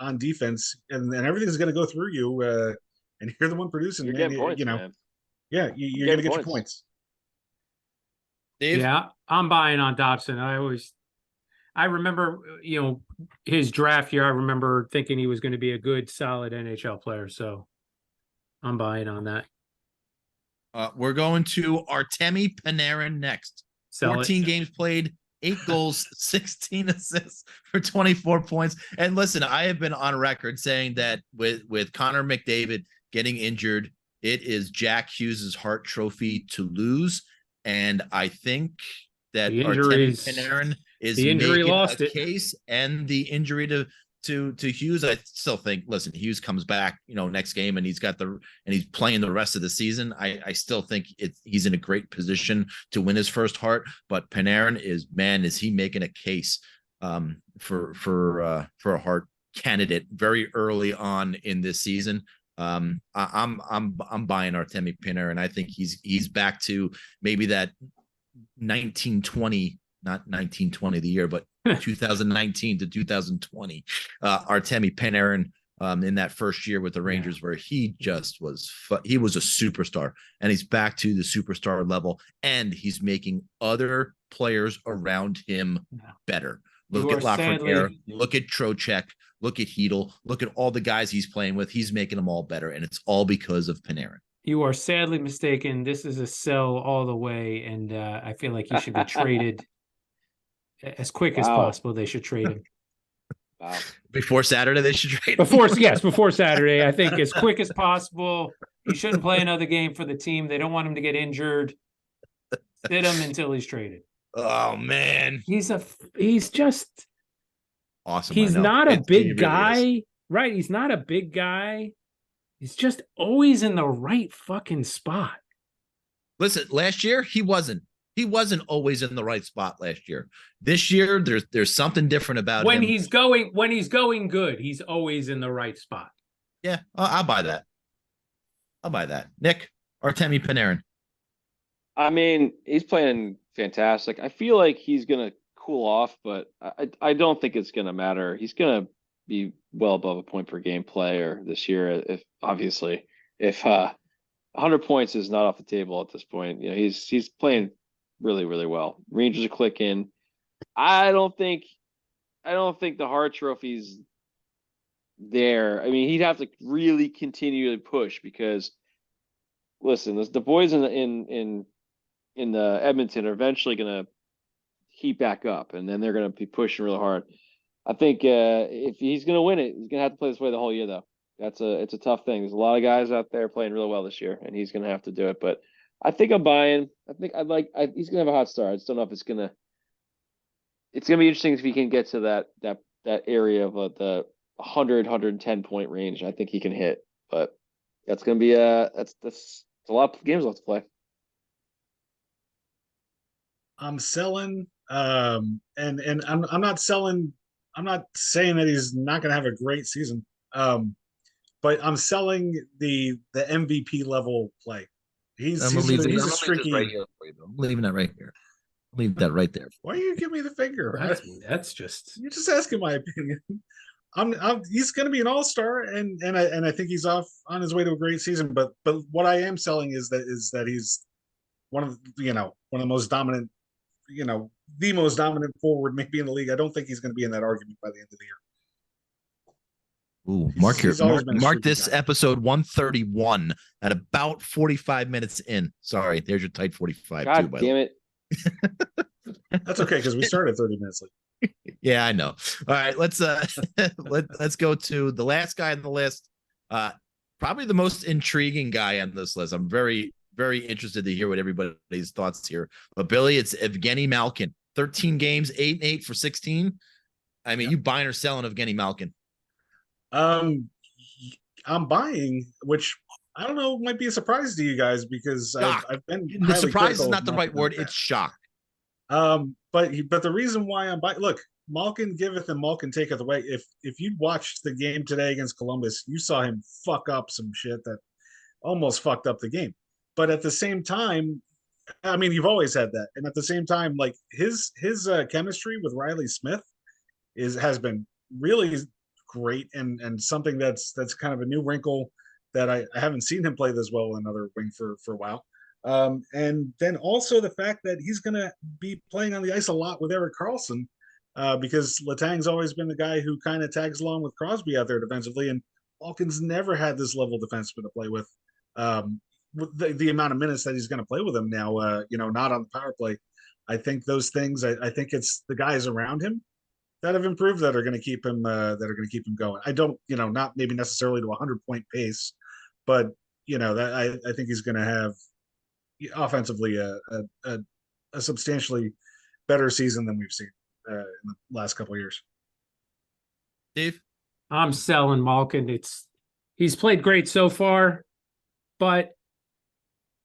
on defense, and everything's going to go through you, and you're the one producing. You're getting points, man. Yeah, you're going to get your points. Dave? Yeah, I'm buying on Dobson. I remember, his draft year. I remember thinking he was going to be a good, solid NHL player. So I'm buying on that. We're going to Artemi Panarin next. 14 games played, 8 goals, 16 assists for 24 points. And listen, I have been on record saying that with Connor McDavid getting injured It is Jack Hughes's Hart Trophy to lose, and I think that The Artemi injuries, Panarin is the injury making lost a it. case, and the injury to Hughes. I still think, listen, Hughes comes back, next game, and he's playing the rest of the season. I still think he's in a great position to win his first Hart, but Panarin is he making a case for a Hart candidate very early on in this season. I'm buying Artemi Panarin. I think he's back to maybe that 1920, not 1920 the year, but 2019 to 2020. Artemi Panarin in that first year with the Rangers, where he just he was a superstar, and he's back to the superstar level, and he's making other players around him better. Look at Lafreniere, look at Trocheck, look at Hedl, look at all the guys he's playing with. He's making them all better, and it's all because of Panarin. You are sadly mistaken. This is a sell all the way, and I feel like he should be traded as quick as possible. They should trade him. Wow. Before Saturday, they should trade him. Before Saturday. I think as quick as possible. He shouldn't play another game for the team. They don't want him to get injured. Sit him until he's traded. Oh man, he's just awesome. He's not a big guy, right? He's not a big guy. He's just always in the right fucking spot. Listen, last year he wasn't always in the right spot last year. This year there's something different about when him. When he's going good, he's always in the right spot. Yeah, I'll buy that. Nick, Artemi Panarin. I mean, he's playing fantastic. I feel like he's going to cool off, but I don't think it's going to matter. He's going to be well above a point per game player this year. If 100 points is not off the table at this point, he's playing really, really well. Rangers are clicking. I don't think the Hart Trophy's there. I mean, he'd have to really continue to push, because listen, the boys in the Edmonton are eventually going to heat back up, and then they're going to be pushing really hard. I think if he's going to win it, he's going to have to play this way the whole year, though. It's a tough thing. There's a lot of guys out there playing really well this year, and he's going to have to do it. But I think I'm buying. I think he's going to have a hot start. I just don't know if it's going to. It's going to be interesting if he can get to that area of the 110 point range. I think he can hit, but that's going to be that's a lot of games left to play. I'm selling, and I'm not selling. I'm not saying that he's not going to have a great season, but I'm selling the MVP level play. He's a streaky. Right here for you, I'm leaving that right here. Leave that right there. Why do you give me the finger? That's just you're just asking my opinion. He's going to be an all-star, and I think he's off on his way to a great season. But what I am selling is that he's one of the most dominant. The most dominant forward maybe in the league. I don't think he's going to be in that argument by the end of the year. Mark this episode 131 at about 45 minutes in. Sorry, there's your tight 45. God damn it. That's okay, because we started 30 minutes late. Yeah, I know. All right, let's let's go to the last guy on the list. Probably the most intriguing guy on this list. I'm very, very interested to hear what everybody's thoughts here. But Billy, it's Evgeny Malkin. 13 games, 8-8 for 16. I mean, you buying or selling Evgeny Malkin? I'm buying, which I don't know might be a surprise to you guys, because I've been the surprise is not the right word. It's shock. But the reason why I'm buying, look, Malkin giveth and Malkin taketh away. If you watched the game today against Columbus, you saw him fuck up some shit that almost fucked up the game. But at the same time, I mean, you've always had that, and at the same time, like his chemistry with Riley Smith has been really great, and something that's kind of a new wrinkle that I haven't seen him play this well in another wing for a while. And then also the fact that he's going to be playing on the ice a lot with Erik Karlsson, because Letang's always been the guy who kind of tags along with Crosby out there defensively, and Malkin's never had this level defenseman to play with. With the amount of minutes that he's going to play with him now, not on the power play. I think those things. I think it's the guys around him that have improved that are going to keep him going. I don't, not maybe necessarily to a 100-point pace, but that I think he's going to have offensively a substantially better season than we've seen in the last couple of years. Steve? I'm selling Malkin. He's played great so far, but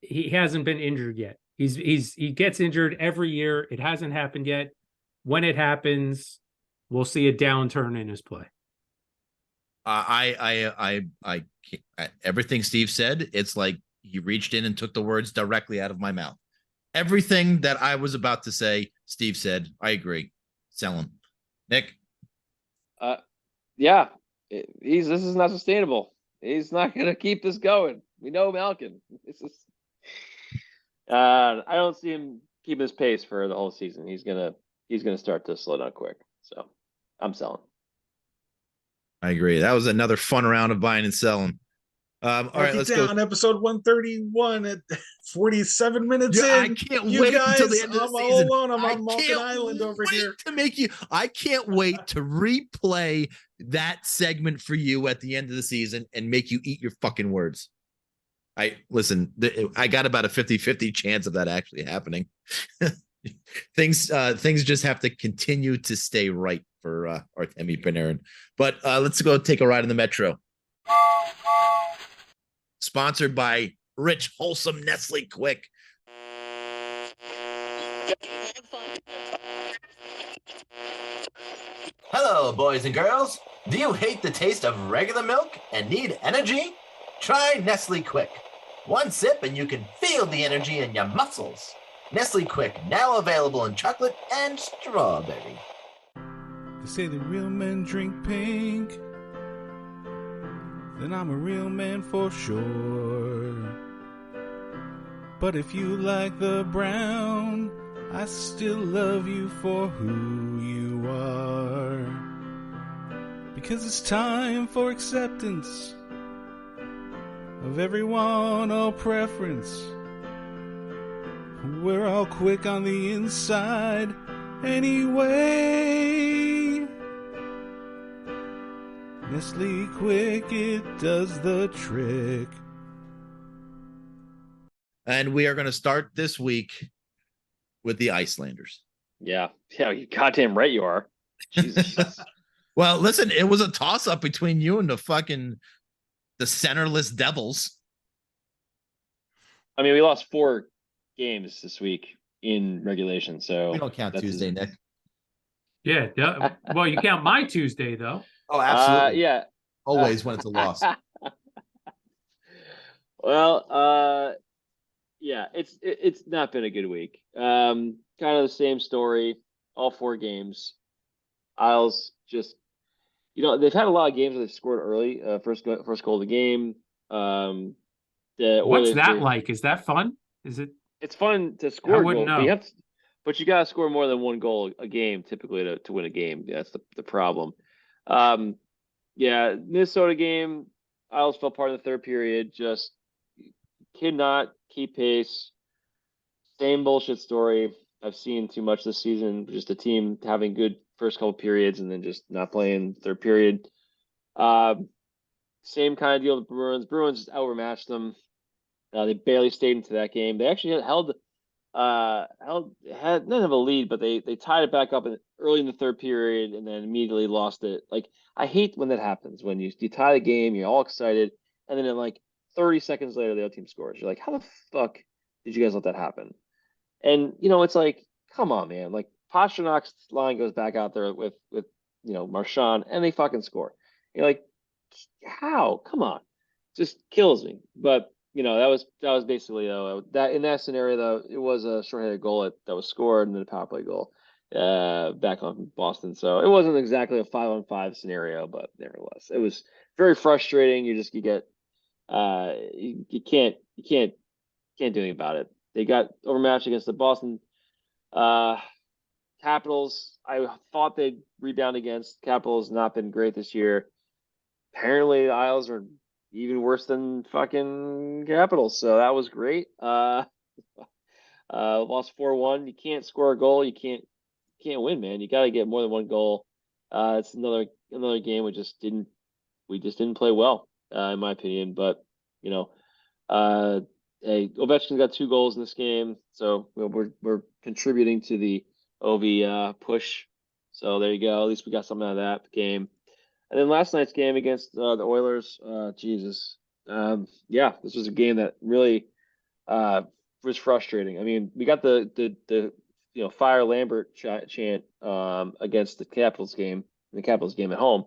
he hasn't been injured yet. He gets injured every year. It hasn't happened yet. When it happens, we'll see a downturn in his play. I everything Steve said, it's like he reached in and took the words directly out of my mouth. Everything that I was about to say, Steve said. I agree. Sell him. Nick? Yeah, this is not sustainable. He's not going to keep this going. We know Malkin. I don't see him keep his pace for the whole season. He's gonna start to slow down quick. So I'm selling. I agree. That was another fun round of buying and selling. All right, let's go. On episode 131 at 47 minutes in. I can't wait until the end of the season. I'm all alone. I'm on Malkin Island over here. I can't wait to replay that segment for you at the end of the season and make you eat your fucking words. I got about a 50-50 chance of that actually happening. Things just have to continue to stay right for Artemi Panarin. But let's go take a ride in the Metro. Sponsored by Rich Wholesome Nestle Quick. Hello, boys and girls. Do you hate the taste of regular milk and need energy? Try Nestle Quick. One sip and you can feel the energy in your muscles. Nestle Quick, now available in chocolate and strawberry. They say the real men drink pink. Then I'm a real man for sure. But if you like the brown, I still love you for who you are. Because it's time for acceptance of everyone, all preference. We're all quick on the inside anyway. Nestle Quick, it does the trick. And we are going to start this week with the Icelanders. Yeah, you goddamn right you are. Jesus. Well, listen, it was a toss-up between you and the centerless Devils. I mean, we lost 4 games this week in regulation, so we don't count Tuesday, Nick. Yeah, well, you count my Tuesday though. Oh, absolutely. Yeah. Always when it's a loss. Well, yeah, it's not been a good week. Kind of the same story, all 4 games. Isles just, they've had a lot of games where they've scored early, first goal of the game. What's that like? Is that fun? Is it? It's fun to score. I wouldn't know. But you got to score more than 1 goal a game typically to win a game. Yeah, that's the problem. Yeah, Minnesota game, Isles fell apart in the third period. Just cannot keep pace. Same bullshit story I've seen too much this season. Just a team having good first couple periods and then just not playing third period. Same kind of deal with the Bruins. Bruins just outmatched them. They barely stayed into that game. They actually had none of a lead, but they tied it back up early in the third period and then immediately lost it. Like, I hate when that happens, when you tie the game, you're all excited, and then in like 30 seconds later the other team scores. You're like, how the fuck did you guys let that happen? And it's like, come on, man. Like, Pasternak's line goes back out there with Marchand, and they fucking score. You're like, how? Come on. Just kills me. But that was basically that in that scenario though, it was a shorthanded goal that was scored and then a power play goal back on Boston. So it wasn't exactly a 5-on-5 scenario, but nevertheless, it was very frustrating. You can't do anything about it. They got overmatched against the Boston Capitals. I thought they'd rebound against. Capitals not been great this year. Apparently the Isles are even worse than fucking Capitals. So that was great. Lost 4-1. You can't score a goal. You can't win, man. You got to get more than 1 goal. It's another game we just didn't play well, in my opinion. But Ovechkin got 2 goals in this game, so we're contributing to the Ovi push. So there you go. At least we got something out of that game. And then last night's game against the Oilers, Jesus. Yeah, this was a game that really was frustrating. I mean, we got the fire Lambert chant against the Capitals game at home.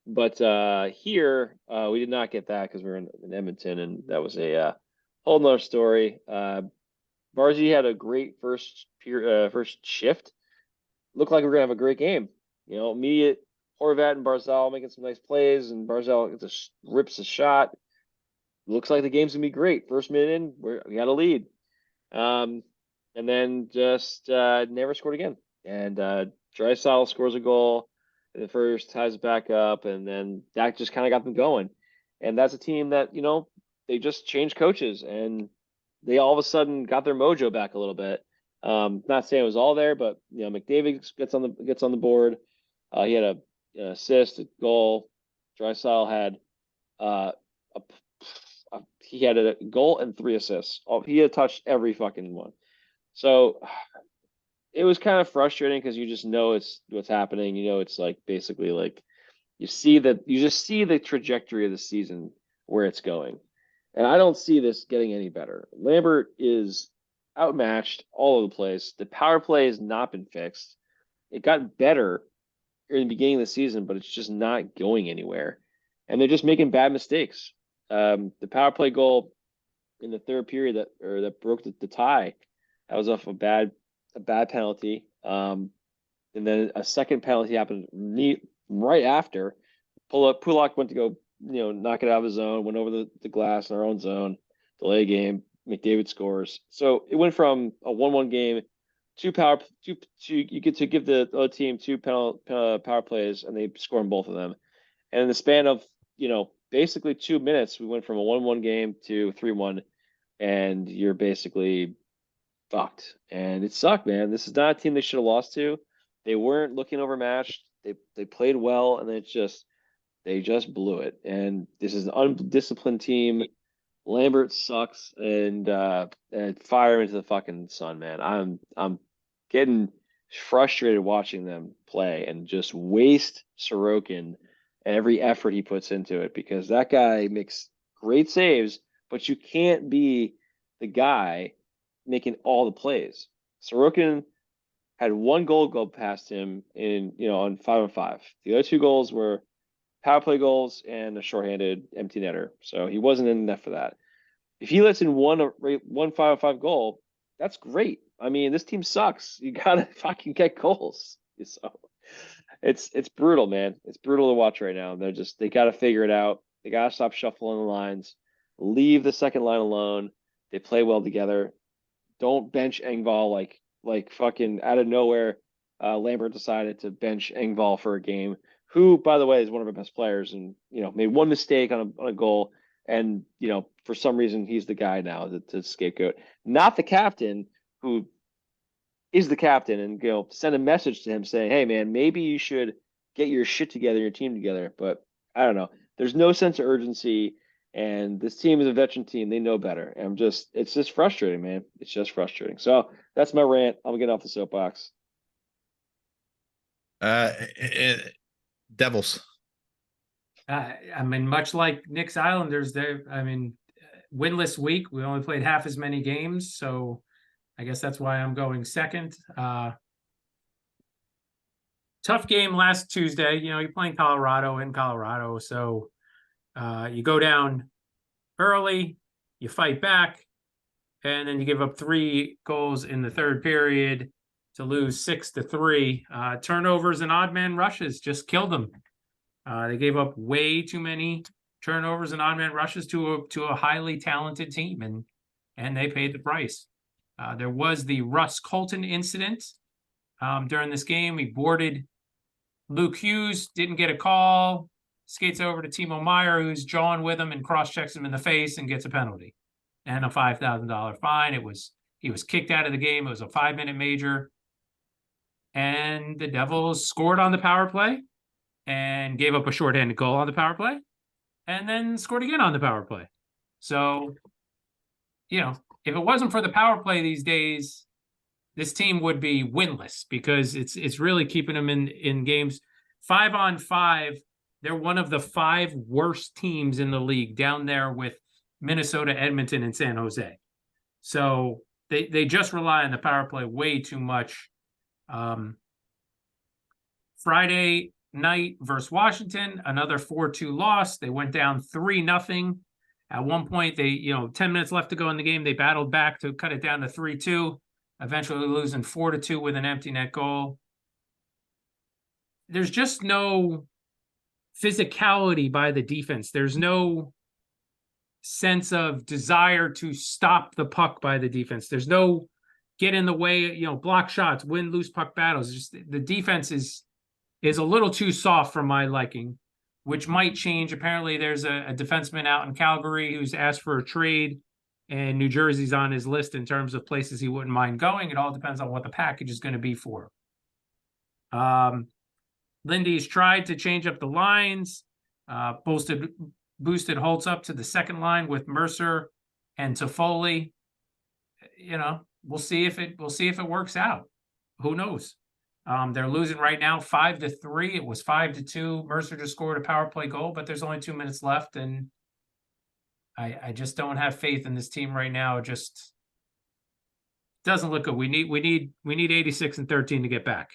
But here we did not get that because we were in Edmonton, and that was a whole nother story. Barzy had a great first shift. Looked like we were gonna have a great game. Immediate Horvat and Barzal making some nice plays, and Barzal rips a shot. Looks like the game's gonna be great. First minute in, we got a lead, and then just never scored again. And Draisaitl scores a goal in the first, ties it back up, and then that just kind of got them going. And that's a team that they just changed coaches, and they all of a sudden got their mojo back a little bit. Not saying it was all there, but McDavid gets on the board. He had an assist, a goal. Draisaitl had he had a goal and 3 assists. He had touched every fucking one. So it was kind of frustrating because you just know it's what's happening. It's like basically like you just see the trajectory of the season where it's going. And I don't see this getting any better. Lambert is outmatched all over the place. The power play has not been fixed. It got better in the beginning of the season, but it's just not going anywhere. And they're just making bad mistakes. The power play goal in the third period that broke the tie, that was off a bad penalty. And then a second penalty happened right after. Pulak went to go, knock it out of his zone, went over the glass in our own zone, delay game. McDavid scores. So it went from a 1-1 game, you get to give the other team 2 power plays, and they score on both of them. And in the span of basically 2 minutes, we went from a 1-1 game to 3-1, and you're basically fucked. And it sucked, man. This is not a team they should have lost to. They weren't looking overmatched. They played well, and they just blew it. And this is an undisciplined team. Lambert sucks, and fire him into the fucking sun, man. I'm getting frustrated watching them play and just waste Sorokin and every effort he puts into it, because that guy makes great saves, but you can't be the guy making all the plays. Sorokin had 1 goal go past him on 5-on-5. The other 2 goals were power play goals and a shorthanded empty netter. So he wasn't in enough for that. If he lets in one 5-on-5 goal, that's great. I mean, this team sucks. You gotta fucking get goals. So it's brutal, man. It's brutal to watch right now. They gotta figure it out. They gotta stop shuffling the lines. Leave the second line alone. They play well together. Don't bench Engvall like fucking out of nowhere. Lambert decided to bench Engvall for a game, who, by the way, is one of our best players, and made one mistake on a goal, and for some reason he's the guy now to scapegoat, not the captain, who is the captain, and send a message to him saying, hey man, maybe you should get your shit together, your team together. But I don't know. There's no sense of urgency, and this team is a veteran team. They know better. And it's just frustrating, man. It's just frustrating. So that's my rant. I'm getting off the soapbox. Devils. I mean, much like Knicks Islanders, winless week. We only played half as many games, so I guess that's why I'm going second. Tough game last Tuesday. You're playing Colorado in Colorado, so you go down early, you fight back, and then you give up 3 goals in the third period to lose 6-3. Turnovers and odd man rushes just killed them. They gave up way too many turnovers and odd man rushes to a highly talented team, and they paid the price. There was the Russ Colton incident during this game. He boarded Luke Hughes, didn't get a call, skates over to Timo Meier, who's jawing with him, and cross-checks him in the face and gets a penalty and a $5,000 fine. He was kicked out of the game. It was a 5-minute major. And the Devils scored on the power play and gave up a shorthanded goal on the power play, and then scored again on the power play. So, if it wasn't for the power play these days, this team would be winless because it's really keeping them in games. 5-on-5, they're one of the 5 worst teams in the league, down there with Minnesota, Edmonton, and San Jose. So they just rely on the power play way too much. Friday night versus Washington, another 4-2 loss. They went down 3-0. At one point, they 10 minutes left to go in the game, they battled back to cut it down to 3-2, eventually losing 4-2 with an empty net goal. There's just no physicality by the defense. There's no sense of desire to stop the puck by the defense. There's no get in the way, block shots, win loose puck battles. Just the defense is a little too soft for my liking, which might change. Apparently there's a defenseman out in Calgary who's asked for a trade, and New Jersey's on his list in terms of places he wouldn't mind going. It all depends on what the package is going to be for. Lindy's tried to change up the lines, boosted Holtz up to the second line with Mercer and Toffoli. We'll see if it works out. Who knows? They're losing right now 5-3. It was 5-2. Mercer just scored a power play goal, but there's only 2 minutes left, and I just don't have faith in this team right now. It just doesn't look good. We need 86 and 13 to get back.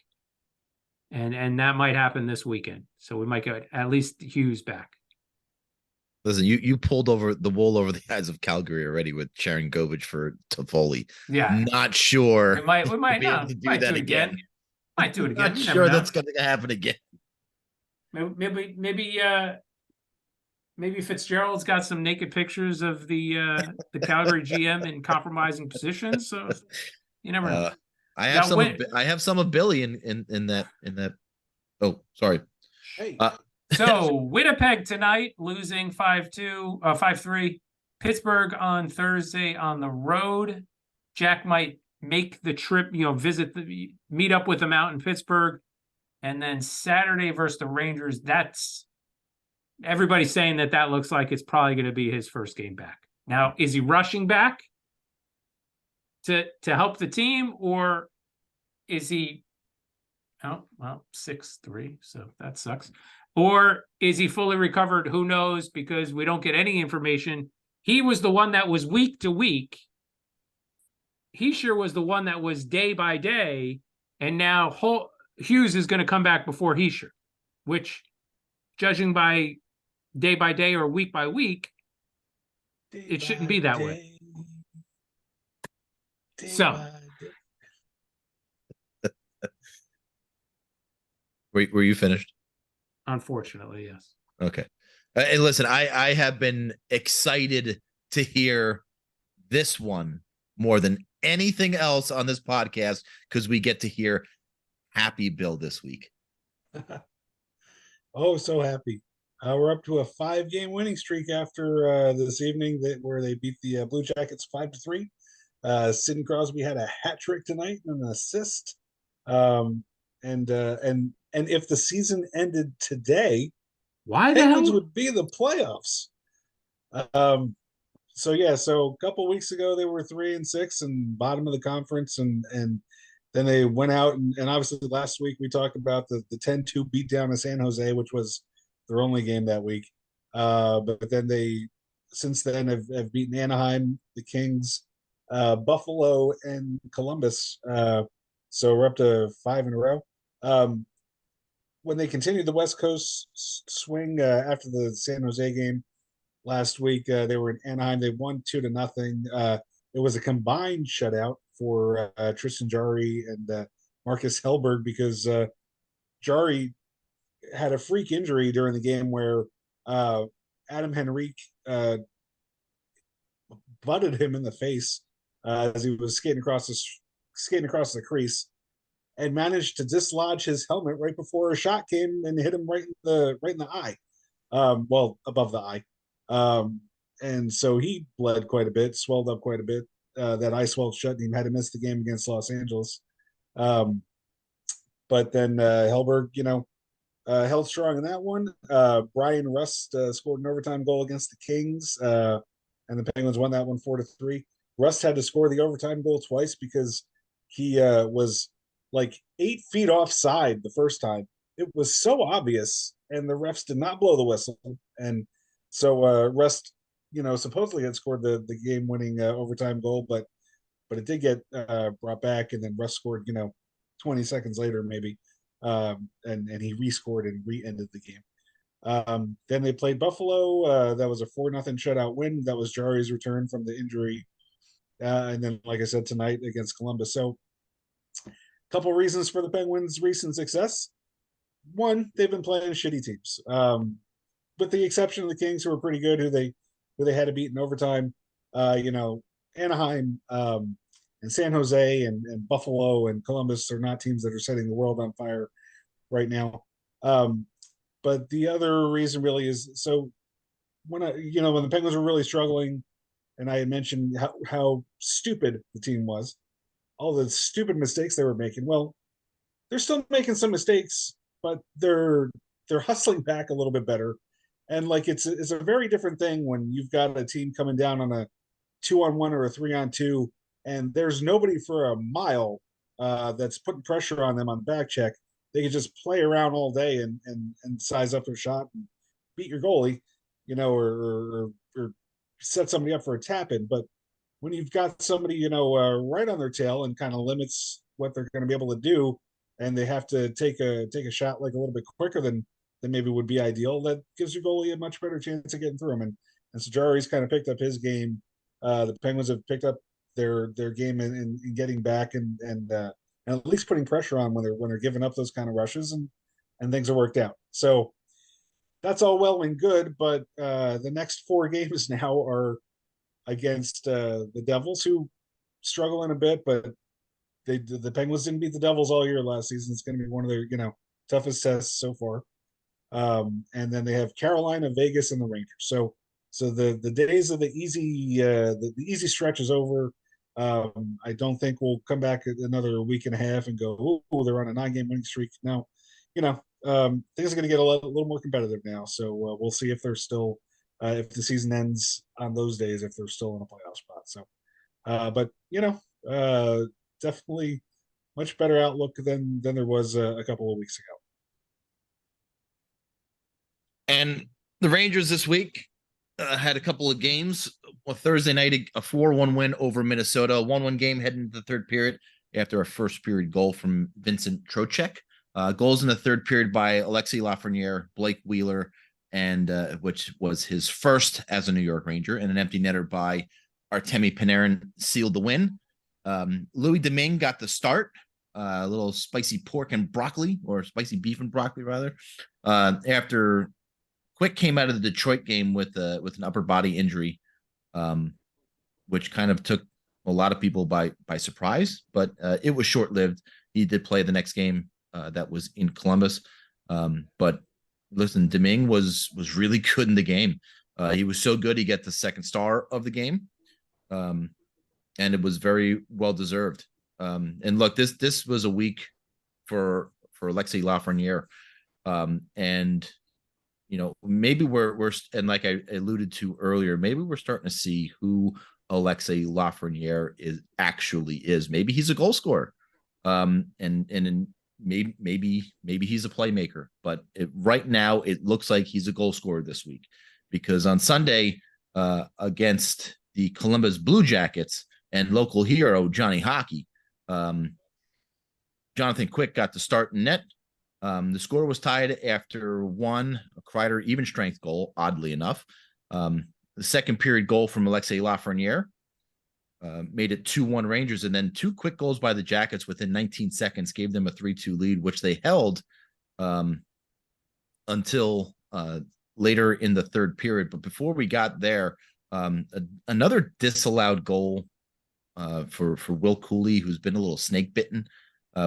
And that might happen this weekend. So we might get at least Hughes back. Listen, you pulled over the wool over the eyes of Calgary already with Sharon Govich for Toffoli. Yeah. Not sure. We might be able to do that again. Might do it again. Not sure that's going to happen again. Maybe Fitzgerald's got some naked pictures of the Calgary GM in compromising positions. So you never know. I have some of Billy in that. Oh, sorry. Hey. So Winnipeg tonight losing 5-3. Pittsburgh on Thursday on the road. Jack might make the trip, meet up with them out in Pittsburgh. And then Saturday versus the Rangers. That's everybody's saying that looks like it's probably going to be his first game back. Now, is he rushing back to help the team, or is he 6-3, so that sucks. Or is he fully recovered? Who knows, because we don't get any information. He was the one that was week to week. He sure was the one that was day by day, and now Hughes is going to come back before Heischer, which, judging by day or week by week, it shouldn't be that way. So, were you finished? Unfortunately, yes. Okay. And listen, I have been excited to hear this one more than anything else on this podcast, because we get to hear Happy Bill this week. Oh, so happy. We're up to a 5-game winning streak after this evening where they beat the Blue Jackets 5-3. Sidney Crosby had a hat trick tonight and an assist. And if the season ended today, why the Penguins hell would be the playoffs. So a couple weeks ago they were 3-6 and bottom of the conference, and then they went out and obviously last week we talked about the 10-2 beat down of San Jose, which was their only game that week. But then they since then have beaten Anaheim, the Kings, Buffalo, and Columbus. So we're up to 5 in a row. When they continued the West Coast swing after the San Jose game last week, they were in Anaheim. They won 2-0. It was a combined shutout for Tristan Jarry and Marcus Hellberg, because Jarry had a freak injury during the game where Adam Henrique butted him in the face as he was skating across the crease, and managed to dislodge his helmet right before a shot came and hit him right in the eye, above the eye, and so he bled quite a bit, swelled up quite a bit. That eye swelled shut, and he had to miss the game against Los Angeles. But then Hellberg, held strong in that one. Brian Rust scored an overtime goal against the Kings, and the Penguins won that one 4-3. Rust had to score the overtime goal twice because he was like 8 feet offside the first time. It was so obvious, and the refs did not blow the whistle. And so Rust, supposedly had scored the game-winning overtime goal, but it did get brought back, and then Rust scored, 20 seconds later maybe, and he rescored and re-ended the game. Then they played Buffalo. That was a 4-0 shutout win. That was Jari's return from the injury. And then, like I said, tonight against Columbus. So a couple reasons for the Penguins' recent success. One, they've been playing shitty teams. With the exception of the Kings, who were pretty good, who they had to beat in overtime. Anaheim and San Jose and Buffalo and Columbus are not teams that are setting the world on fire right now. But the other reason really is, so when the Penguins were really struggling, and I had mentioned how stupid the team was, all the stupid mistakes they were making. Well, they're still making some mistakes, but they're hustling back a little bit better. And like it's a very different thing when you've got a team coming down on a 2-on-1 or a 3-on-2, and there's nobody for a mile that's putting pressure on them on the back check. They can just play around all day and size up their shot and beat your goalie, or set somebody up for a tap in. But when you've got somebody, right on their tail and kind of limits what they're going to be able to do, and they have to take a shot like a little bit quicker than maybe would be ideal, that gives your goalie a much better chance of getting through them. And so Jari's kind of picked up his game. The Penguins have picked up their game in getting back and at least putting pressure on when they're giving up those kind of rushes, and things are worked out. So that's all well and good, but the next 4 games now are against the Devils, who struggle in a bit, but the Penguins didn't beat the Devils all year last season. It's going to be one of their toughest tests so far. And then they have Carolina, Vegas, and the Rangers. So the days of the easy stretch is over. I don't think we'll come back another week and a half and go, oh, they're on a 9-game winning streak. No, things are going to get a little more competitive now. So we'll see if they're still, if the season ends on those days, if they're still in a playoff spot. So, but definitely much better outlook than there was a couple of weeks ago. And the Rangers this week had a couple of games. On Thursday night, a 4-1 win over Minnesota, a 1-1 game heading into the third period after a first period goal from Vincent Trocheck. Goals in the third period by Alexis Lafreniere, Blake Wheeler, and which was his first as a New York Ranger, and an empty netter by Artemi Panarin sealed the win. Louis Domingue got the start. A little spicy pork and broccoli, or spicy beef and broccoli rather, after Quick came out of the Detroit game with an upper body injury, which kind of took a lot of people by surprise, but it was short-lived. He did play the next game that was in Columbus. But listen, Domingue was really good in the game. He was so good he got the second star of the game. And it was very well deserved. And look, this was a week for Alexis Lafreniere. And maybe we're and like I alluded to earlier, maybe we're starting to see who Alexis Lafreniere actually is. Maybe he's a goal scorer, and maybe he's a playmaker. But right now, it looks like he's a goal scorer this week, because on Sunday against the Columbus Blue Jackets and local hero Johnny Hockey, Jonathan Quick got the start in net. The score was tied after a Kreider even strength goal, oddly enough. The second period goal from Alexis Lafreniere made it 2-1 Rangers, and then 2 quick goals by the Jackets within 19 seconds gave them a 3-2 lead, which they held until later in the third period. But before we got there, another disallowed goal for Will Cooley, who's been a little snake bitten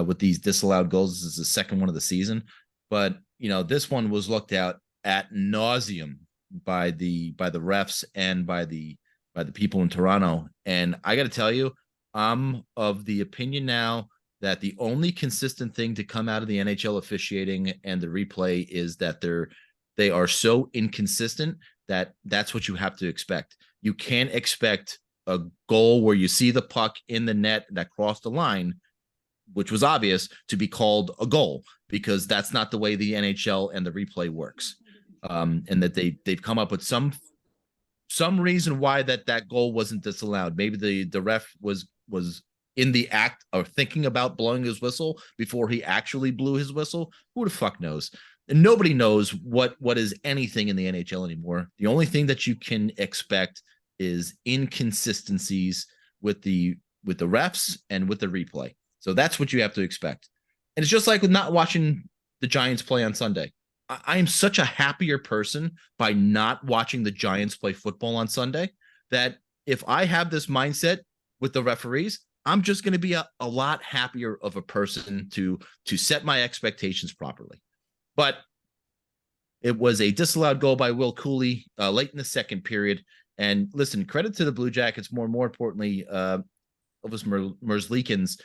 with these disallowed goals. This is the second one of the season, but this one was looked at nauseum by the refs and by the people in Toronto. And I got to tell you, I'm of the opinion now that the only consistent thing to come out of the NHL officiating and the replay is that they are so inconsistent that that's what you have to expect. you can't expect a goal where you see the puck in the net that crossed the line, which was obvious, to be called a goal, because that's not the way the NHL and the replay works. And that they've come up with some reason why that goal wasn't disallowed. Maybe the ref was in the act of thinking about blowing his whistle before he actually blew his whistle. Who the fuck knows? And nobody knows what is anything in the NHL anymore. The only thing that you can expect is inconsistencies with the refs and with the replay. So that's what you have to expect. And it's just like with not watching the Giants play on Sunday. I am such a happier person by not watching the Giants play football on Sunday, that if I have this mindset with the referees, I'm just going to be a lot happier of a person to set my expectations properly. But it was a disallowed goal by Will Cooley late in the second period. And listen, credit to the Blue Jackets, more importantly, Elvis Merzlikins,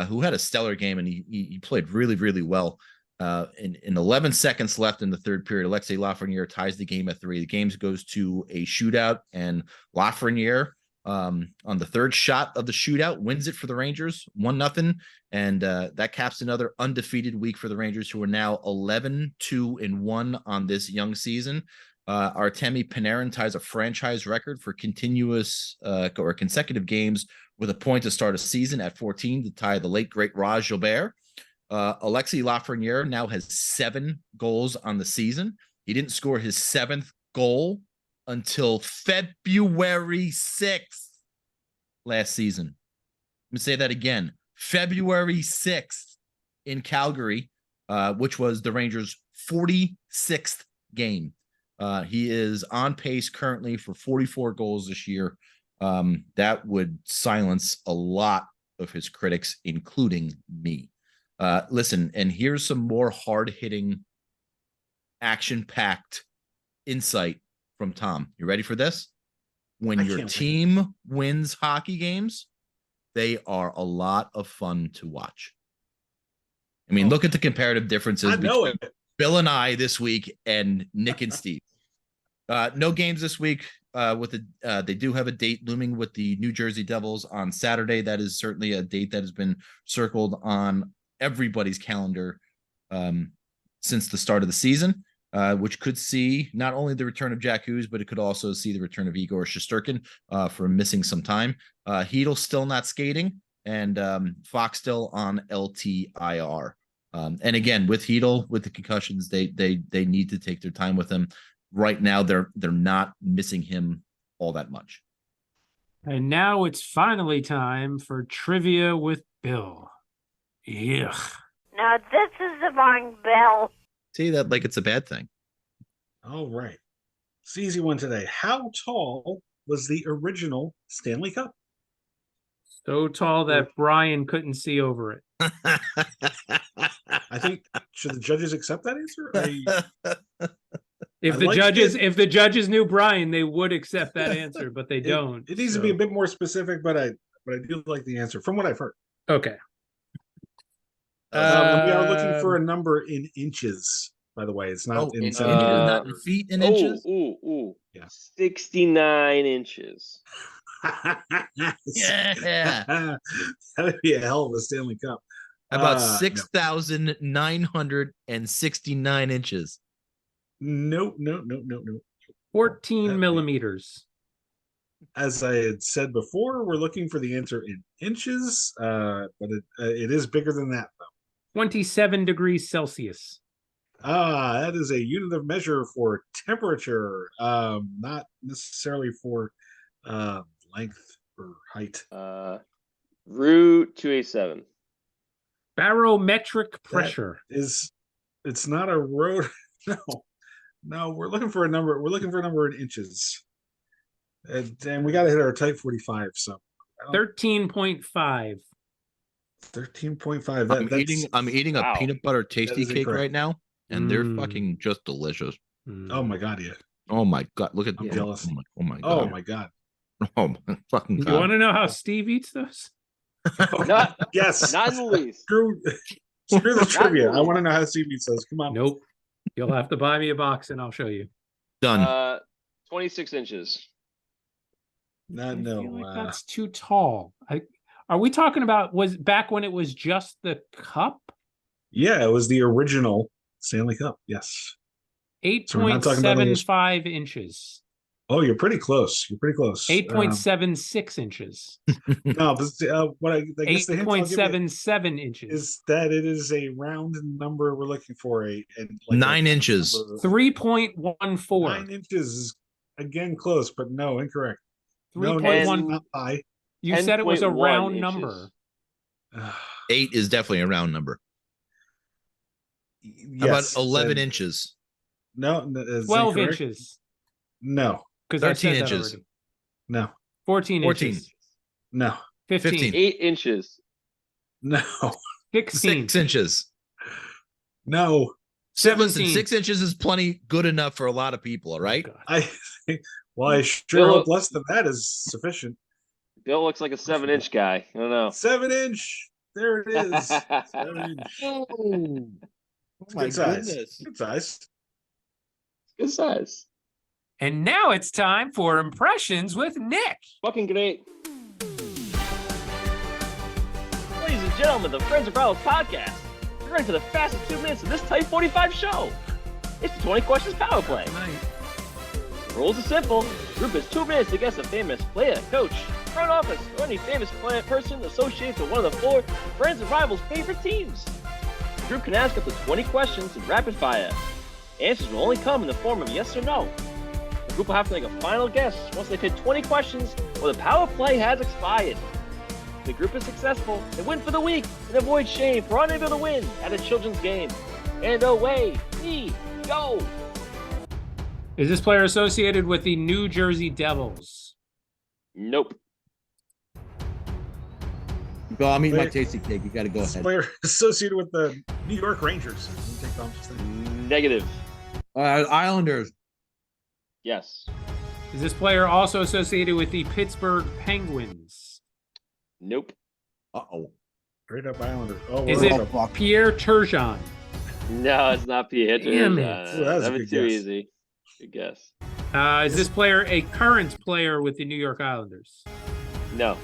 who had a stellar game, and he played really, really well. In 11 seconds left in the third period, Alexei Lafreniere ties the game at 3. The game goes to a shootout, and Lafreniere, on the third shot of the shootout, wins it for the Rangers, 1-0, and that caps another undefeated week for the Rangers, who are now 11-2-1 on this young season. Artemi Panarin ties a franchise record for continuous or consecutive games with a point to start a season at 14 to tie the late great Raj Gilbert. Alexei Lafreniere now has 7 goals on the season. He didn't score his 7th goal until February 6th last season. Let me say that again. February 6th in Calgary, which was the Rangers' 46th game. He is on pace currently for 44 goals this year. That would silence a lot of his critics, including me. Listen, and here's some more hard-hitting, action-packed insight from Tom. You ready for this? When your team wins hockey games, they are a lot of fun to watch. I mean, look at the comparative differences between Bill and I this week and Nick and Steve. No games this week. They do have a date looming with the New Jersey Devils on Saturday. That is certainly a date that has been circled on everybody's calendar since the start of the season, which could see not only the return of Jack Hughes, but it could also see the return of Igor Shesterkin for missing some time. Heedle still not skating, and Fox still on LTIR. And again, with Heedle, with the concussions, they need to take their time with him. Right now, they're not missing him all that much. And now it's finally time for Trivia with Bill. Yuck. Now this is the wrong Bill. See that like it's a bad thing. All right. It's an easy one today. How tall was the original Stanley Cup? So tall that Brian couldn't see over it. I think, should the judges accept that answer? If the judges knew Brian, they would accept that answer, but they don't. It needs to be a bit more specific, but I do like the answer from what I've heard. Okay. We are looking for a number in inches, by the way. It's not in inches, not in feet, in inches. Yeah. 69 inches. Yeah. That'd be a hell of a Stanley Cup. About 6,969 inches. No. 14 millimeters. As I had said before, we're looking for the answer in inches, but it is bigger than that, though. 27 degrees Celsius. That is a unit of measure for temperature, not necessarily for length or height. Root 287. Barometric pressure. It's not a road. No, we're looking for a number. We're looking for a number in inches. And we got to hit our type 45. So 13.5. 13.5. I'm eating a peanut butter tasty cake incorrect. right now, and they're fucking just delicious. Oh my god, yeah. Oh my god, look at I'm jealous. Oh my god. Oh my god. Oh my fucking god. You want to know how Steve eats those? Yes. Not in the least. Screw the trivia. I want to know how Steve eats those. Come on. Nope. You'll have to buy me a box and I'll show you. Done. 26 inches. No, I no. feel like that's too tall. Are we talking about was back when it was just the cup? Yeah, it was the original Stanley Cup. Yes. So we're not talking about all those. 8.75 inches. Oh, you're pretty close. You're pretty close. 8.76 inches. No, but what I guess the hint I'll give you 8.77 inches. is that it is a round number we're looking for. And like 9 inches. 3.14. 9 inches is again close, but no, incorrect. 3.1. Not high. You said it was a round inches. number. 8 is definitely a round number. Yes, How about 11 inches? No, 12 inches. No. Because 13 inches. No. 14 inches. No. 15. 8 inches. No. 16. 6 inches. No. 6 inches is plenty good enough for a lot of people, right? I sure hope less than that is sufficient. Bill looks like a 7-inch guy. I don't know. 7-inch. There it is. 7-inch. Oh my Good size. goodness. Good size. Good size. And now it's time for impressions with Nick. Fucking great. Ladies and gentlemen, the Friends and Rivals podcast. You're ready for the fastest 2 minutes of this Type 45 show. It's the 20 questions power play. Rules are simple. The group has 2 minutes to guess a famous player, coach, front office, or any famous person associated with one of the 4 Friends and Rivals favorite teams. The group can ask up to 20 questions in rapid fire. Answers will only come in the form of yes or no. The group will have to make a final guess once they've hit 20 questions or the power play has expired. If the group is successful, they win for the week and avoid shame for unable to win at a children's game. And away we go! Is this player associated with the New Jersey Devils? Nope. Go, I'm eating my tasty cake. You got to go ahead. Player associated with the New York Rangers. Take Tom's thing. Negative. Islanders. Yes. Is this player also associated with the Pittsburgh Penguins? Nope. Uh-oh. Straight up Islander. Oh, Is it Pierre Turgeon? No, it's not Pierre. Damn it. Ooh, that was a That was good too guess. easy. Good guess. Is this player a current player with the New York Islanders? No.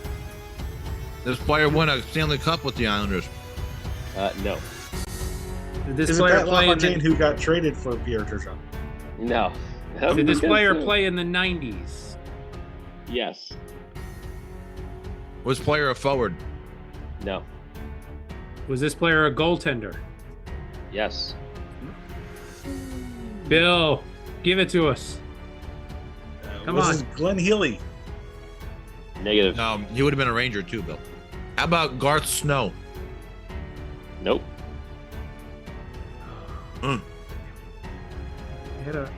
This player won a Stanley Cup with the Islanders. No. Did this Is it player Pat play in LaFontaine the, who got traded for Pierre Turgeon? No. Did this player play in the 90s? Yes. Was player a forward? No. Was this player a goaltender? Yes. Bill, give it to us. Come This on. is Glenn Healy. Negative. No, he would have been a Ranger too, Bill. How about Garth Snow? Nope.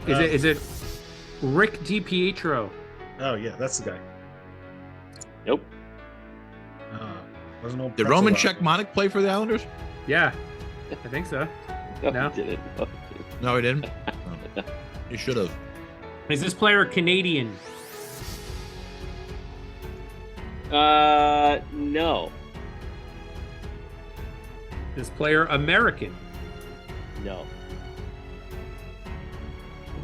Is it Rick DiPietro? Oh yeah, that's the guy. Nope. Wasn't old Did Pretzel Roman Rock. Czechmonic play for the Islanders? Yeah, I think so. No? He didn't. No, he didn't. Oh. He should have. Is this player Canadian? No. This player American? No.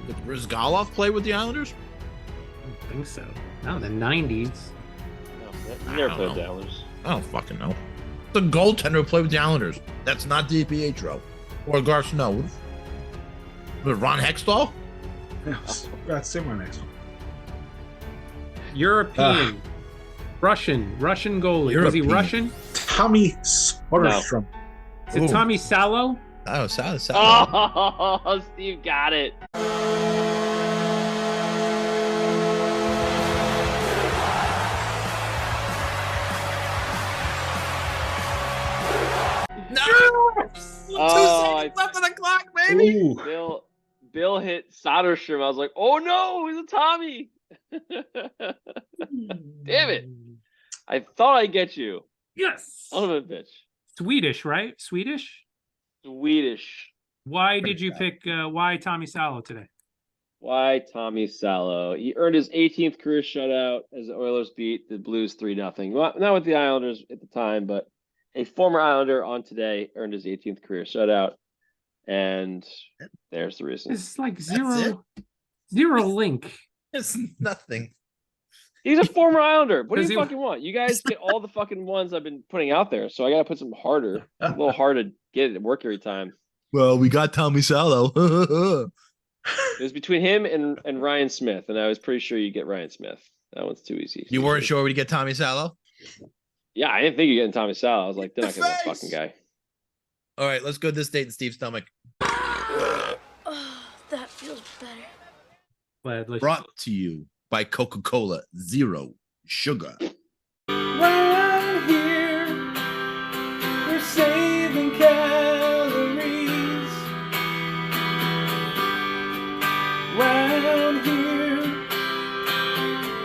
Did Rizgalov play with the Islanders? I don't think so. No, the 90s. No. He never I don't played the know. Islanders. I don't fucking know. The goaltender who played with the Islanders. That's not DiPietro or Garth Snow. Was it Ron Hextall? That's similar next one. European. Russian goalie. Was he European. Russian? Tommy Soderstrom. Is it Ooh. Tommy Salo? Oh, Sal. Oh, Steve got it. No! Oh, 2 seconds left on the clock, baby. Ooh. Bill hit Soderstrom. I was like, oh no, he's a Tommy. Damn it. I thought I'd get you. Yes. Son of a bitch. Swedish, right? Swedish? Swedish. Why did you pick why Tommy Salo today? Why Tommy Salo? He earned his 18th career shutout as the Oilers beat the Blues 3-0. Well, not with the Islanders at the time, but a former Islander on today earned his 18th career shutout. And there's the reason. It's like zero link. It's nothing. He's a former Islander. What do Does you he- fucking want? You guys get all the fucking ones I've been putting out there, so I gotta put some harder, a little hard to get it at work every time. Well, we got Tommy Salo. It was between him and Ryan Smith, and I was pretty sure you get Ryan Smith. That one's too easy. You weren't sure we'd get Tommy Salo? Yeah, I didn't think you're getting Tommy Sal. I was like, they're not getting that face! fucking guy. All right, let's go this date in Steve's stomach. Oh, that feels better. Gladly. Brought to you by Coca-Cola Zero Sugar. Right here, we're saving calories. Round here,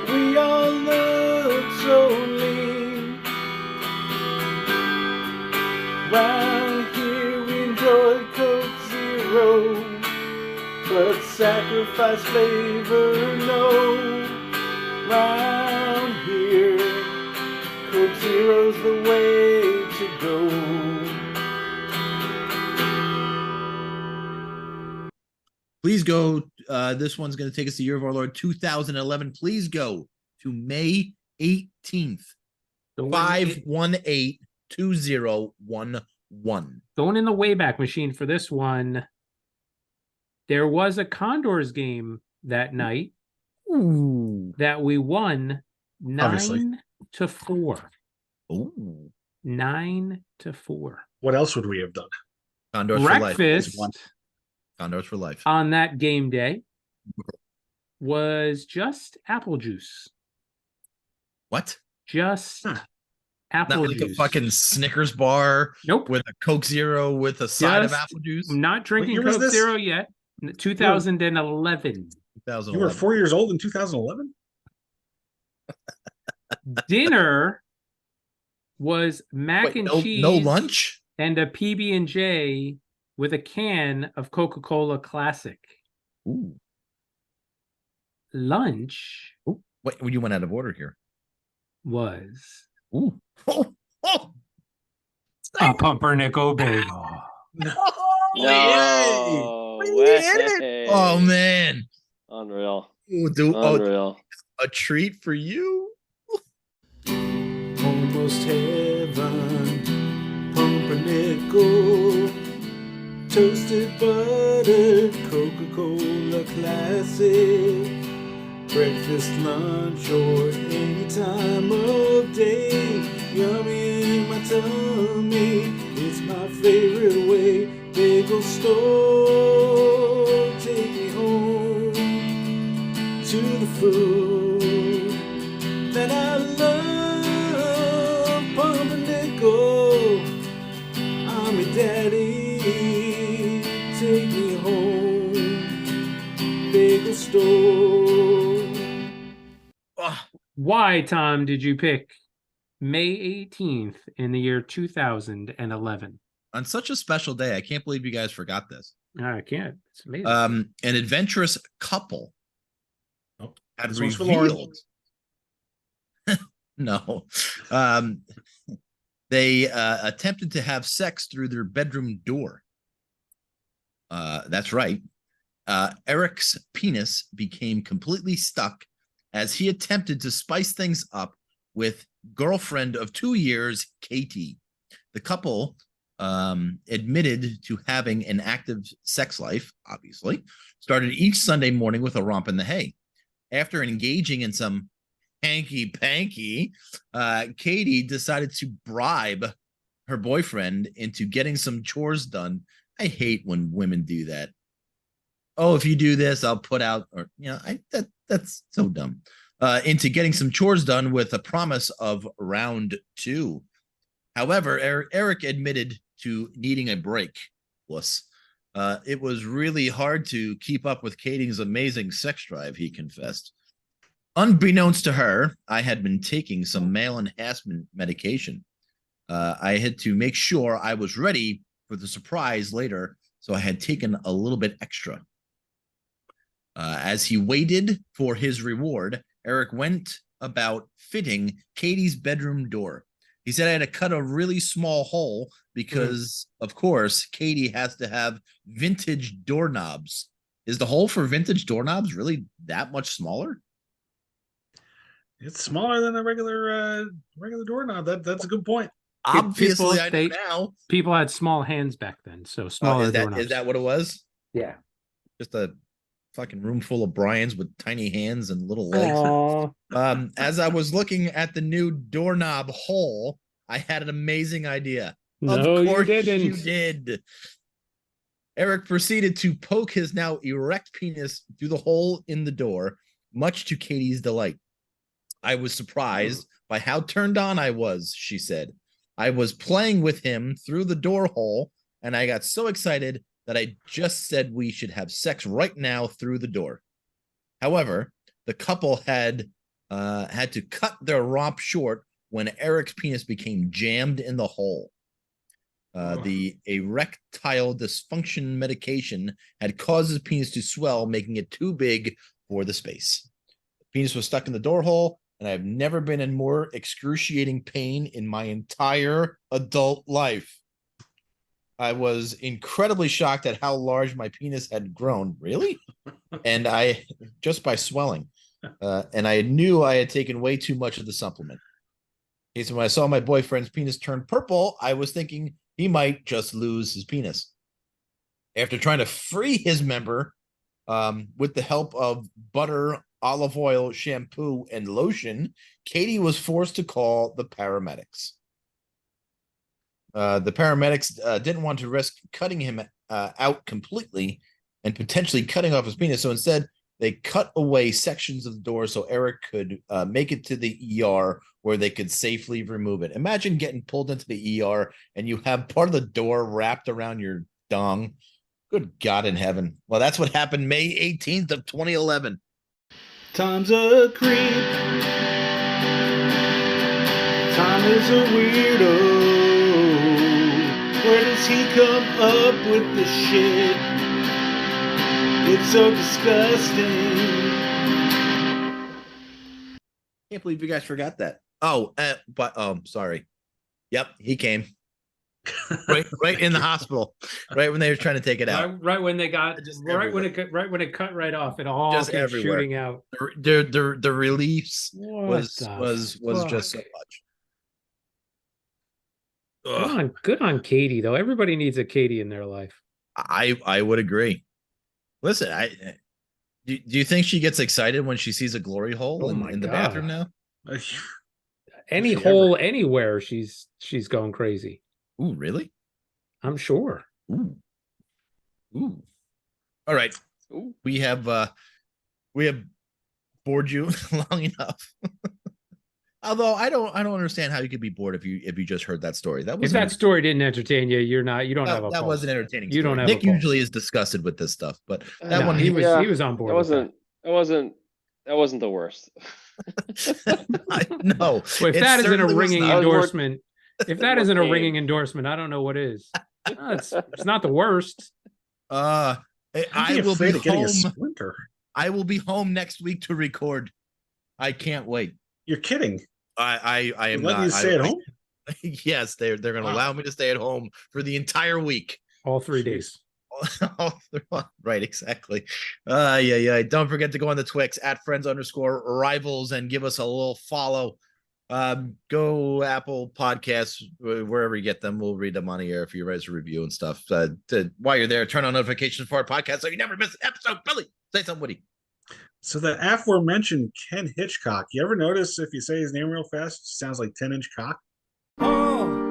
we all look so lean. Round here, we enjoy Coke Zero, but sacrifice flavor, no. Round here, Coke Zero's the way to go. Please go. This one's going to take us the year of our Lord 2011. Please go to May 18th, 518-2011. Going in the Wayback Machine for this one. There was a Condors game that night Ooh. that we won Obviously. 9-4. Ooh. 9-4. What else would we have done? Condors for life. Breakfast Condors for life. on that game day was just apple juice. What? Just Huh. apple Not like juice. a fucking Snickers bar Nope. with a Coke Zero with a side of Just apple juice. I'm not drinking year was Coke this? Zero yet. 2011. 2011. You were 4 years old in 2011? Dinner was mac Wait, and no, cheese no lunch? and a PB&J with a can of Coca-Cola Classic. Ooh. Lunch Ooh. Wait, you went out of order here. was Ooh. Oh, oh. a pumpernickel bagel. No way. Oh, man. Unreal. Ooh, Unreal. a treat for you. Almost heaven, pumpernickel, toasted butter, Coca-Cola Classic, breakfast, lunch, or any time of day. Yummy in my tummy, it's my favorite way. Bagel store, take me home to the food that I love. Pumpernickel, I'm your daddy, take me home. Bagel store. Oh, Why, Tom, did you pick May 18th in the year 2011? on such a special day, I can't believe you guys forgot this. I can't. It's amazing. An adventurous couple Nope. had This one's for Lauren. revealed. No. They attempted to have sex through their bedroom door. That's right. Eric's penis became completely stuck as he attempted to spice things up with girlfriend of 2 years, Katie. The couple admitted to having an active sex life, obviously, started each Sunday morning with a romp in the hay. After engaging in some hanky-panky, Katie decided to bribe her boyfriend into getting some chores done. I hate when women do that. Oh, if you do this, I'll put out, or that's so dumb. Into getting some chores done with a promise of round 2. However, Eric admitted to needing a break. It was really hard to keep up with Katie's amazing sex drive, he confessed. Unbeknownst to her, I had been taking some male enhancement medication. I had to make sure I was ready for the surprise later, so I had taken a little bit extra. As he waited for his reward, Eric went about fitting Katie's bedroom door. He said I had to cut a really small hole because, of course, Katie has to have vintage doorknobs. Is the hole for vintage doorknobs really that much smaller? It's smaller than a regular doorknob. That's a good point. Obviously, I know now. People had small hands back then, so smaller Is doorknobs. that what it was? Yeah. Just a fucking room full of Brians with tiny hands and little legs. As I was looking at the new doorknob hole, I had an amazing idea. No, of course you didn't. You did. Eric proceeded to poke his now erect penis through the hole in the door, much to Katie's delight. I was surprised by how turned on I was, she said. I was playing with him through the door hole, and I got so excited that I just said we should have sex right now through the door. However, the couple had to cut their romp short when Eric's penis became jammed in the hole. The erectile dysfunction medication had caused his penis to swell, making it too big for the space. The penis was stuck in the door hole, and I've never been in more excruciating pain in my entire adult life. I was incredibly shocked at how large my penis had grown. Really? And just by swelling. And I knew I had taken way too much of the supplement. He said, when I saw my boyfriend's penis turn purple, I was thinking he might just lose his penis. After trying to free his member with the help of butter, olive oil, shampoo, and lotion, Katie was forced to call the paramedics. The paramedics didn't want to risk cutting him out completely and potentially cutting off his penis. So instead, they cut away sections of the door so Eric could make it to the ER where they could safely remove it. Imagine getting pulled into the ER and you have part of the door wrapped around your dong. Good God in heaven. Well, that's what happened May 18th of 2011. Tom's a creep. Tom is a weirdo. Where does he come up with this shit? It's so disgusting. Can't believe you guys forgot that. Sorry. Yep, he came. right in the hospital, right when they were trying to take it out. Right when they got when it cut right off, it all just came everywhere. shooting out. The reliefs was just so much. Good on Katie though. Everybody needs a Katie in their life. I would agree. Listen, do you think she gets excited when she sees a glory hole in the bathroom now? Any hole anywhere, she's going crazy. Ooh, really? I'm sure. Ooh. All right. Ooh. We have bored you long enough. Although I don't understand how you could be bored if you just heard that story. If that story didn't entertain you, you don't have a that pulse. wasn't entertaining. You don't have Nick usually is disgusted with this stuff, but that one he was on board. That wasn't the worst. No. Well, if that isn't a ringing endorsement, if that isn't a ringing endorsement, I don't know what is. No, it's not the worst. I will be home. I will be home next week to record. I can't wait. You're kidding. I am letting not. You stay at home? Yes, they're going to allow me to stay at home for the entire week. All 3 days. Right, exactly. Yeah. Don't forget to go on the Twix at @friends_rivals and give us a little follow. Go Apple Podcasts, wherever you get them. We'll read them on the air if you guys review and stuff. While you're there, turn on notifications for our podcast so you never miss an episode. Billy, say something, Woody. So the aforementioned Ken Hitchcock, you ever notice if you say his name real fast, it sounds like 10-inch cock? Oh.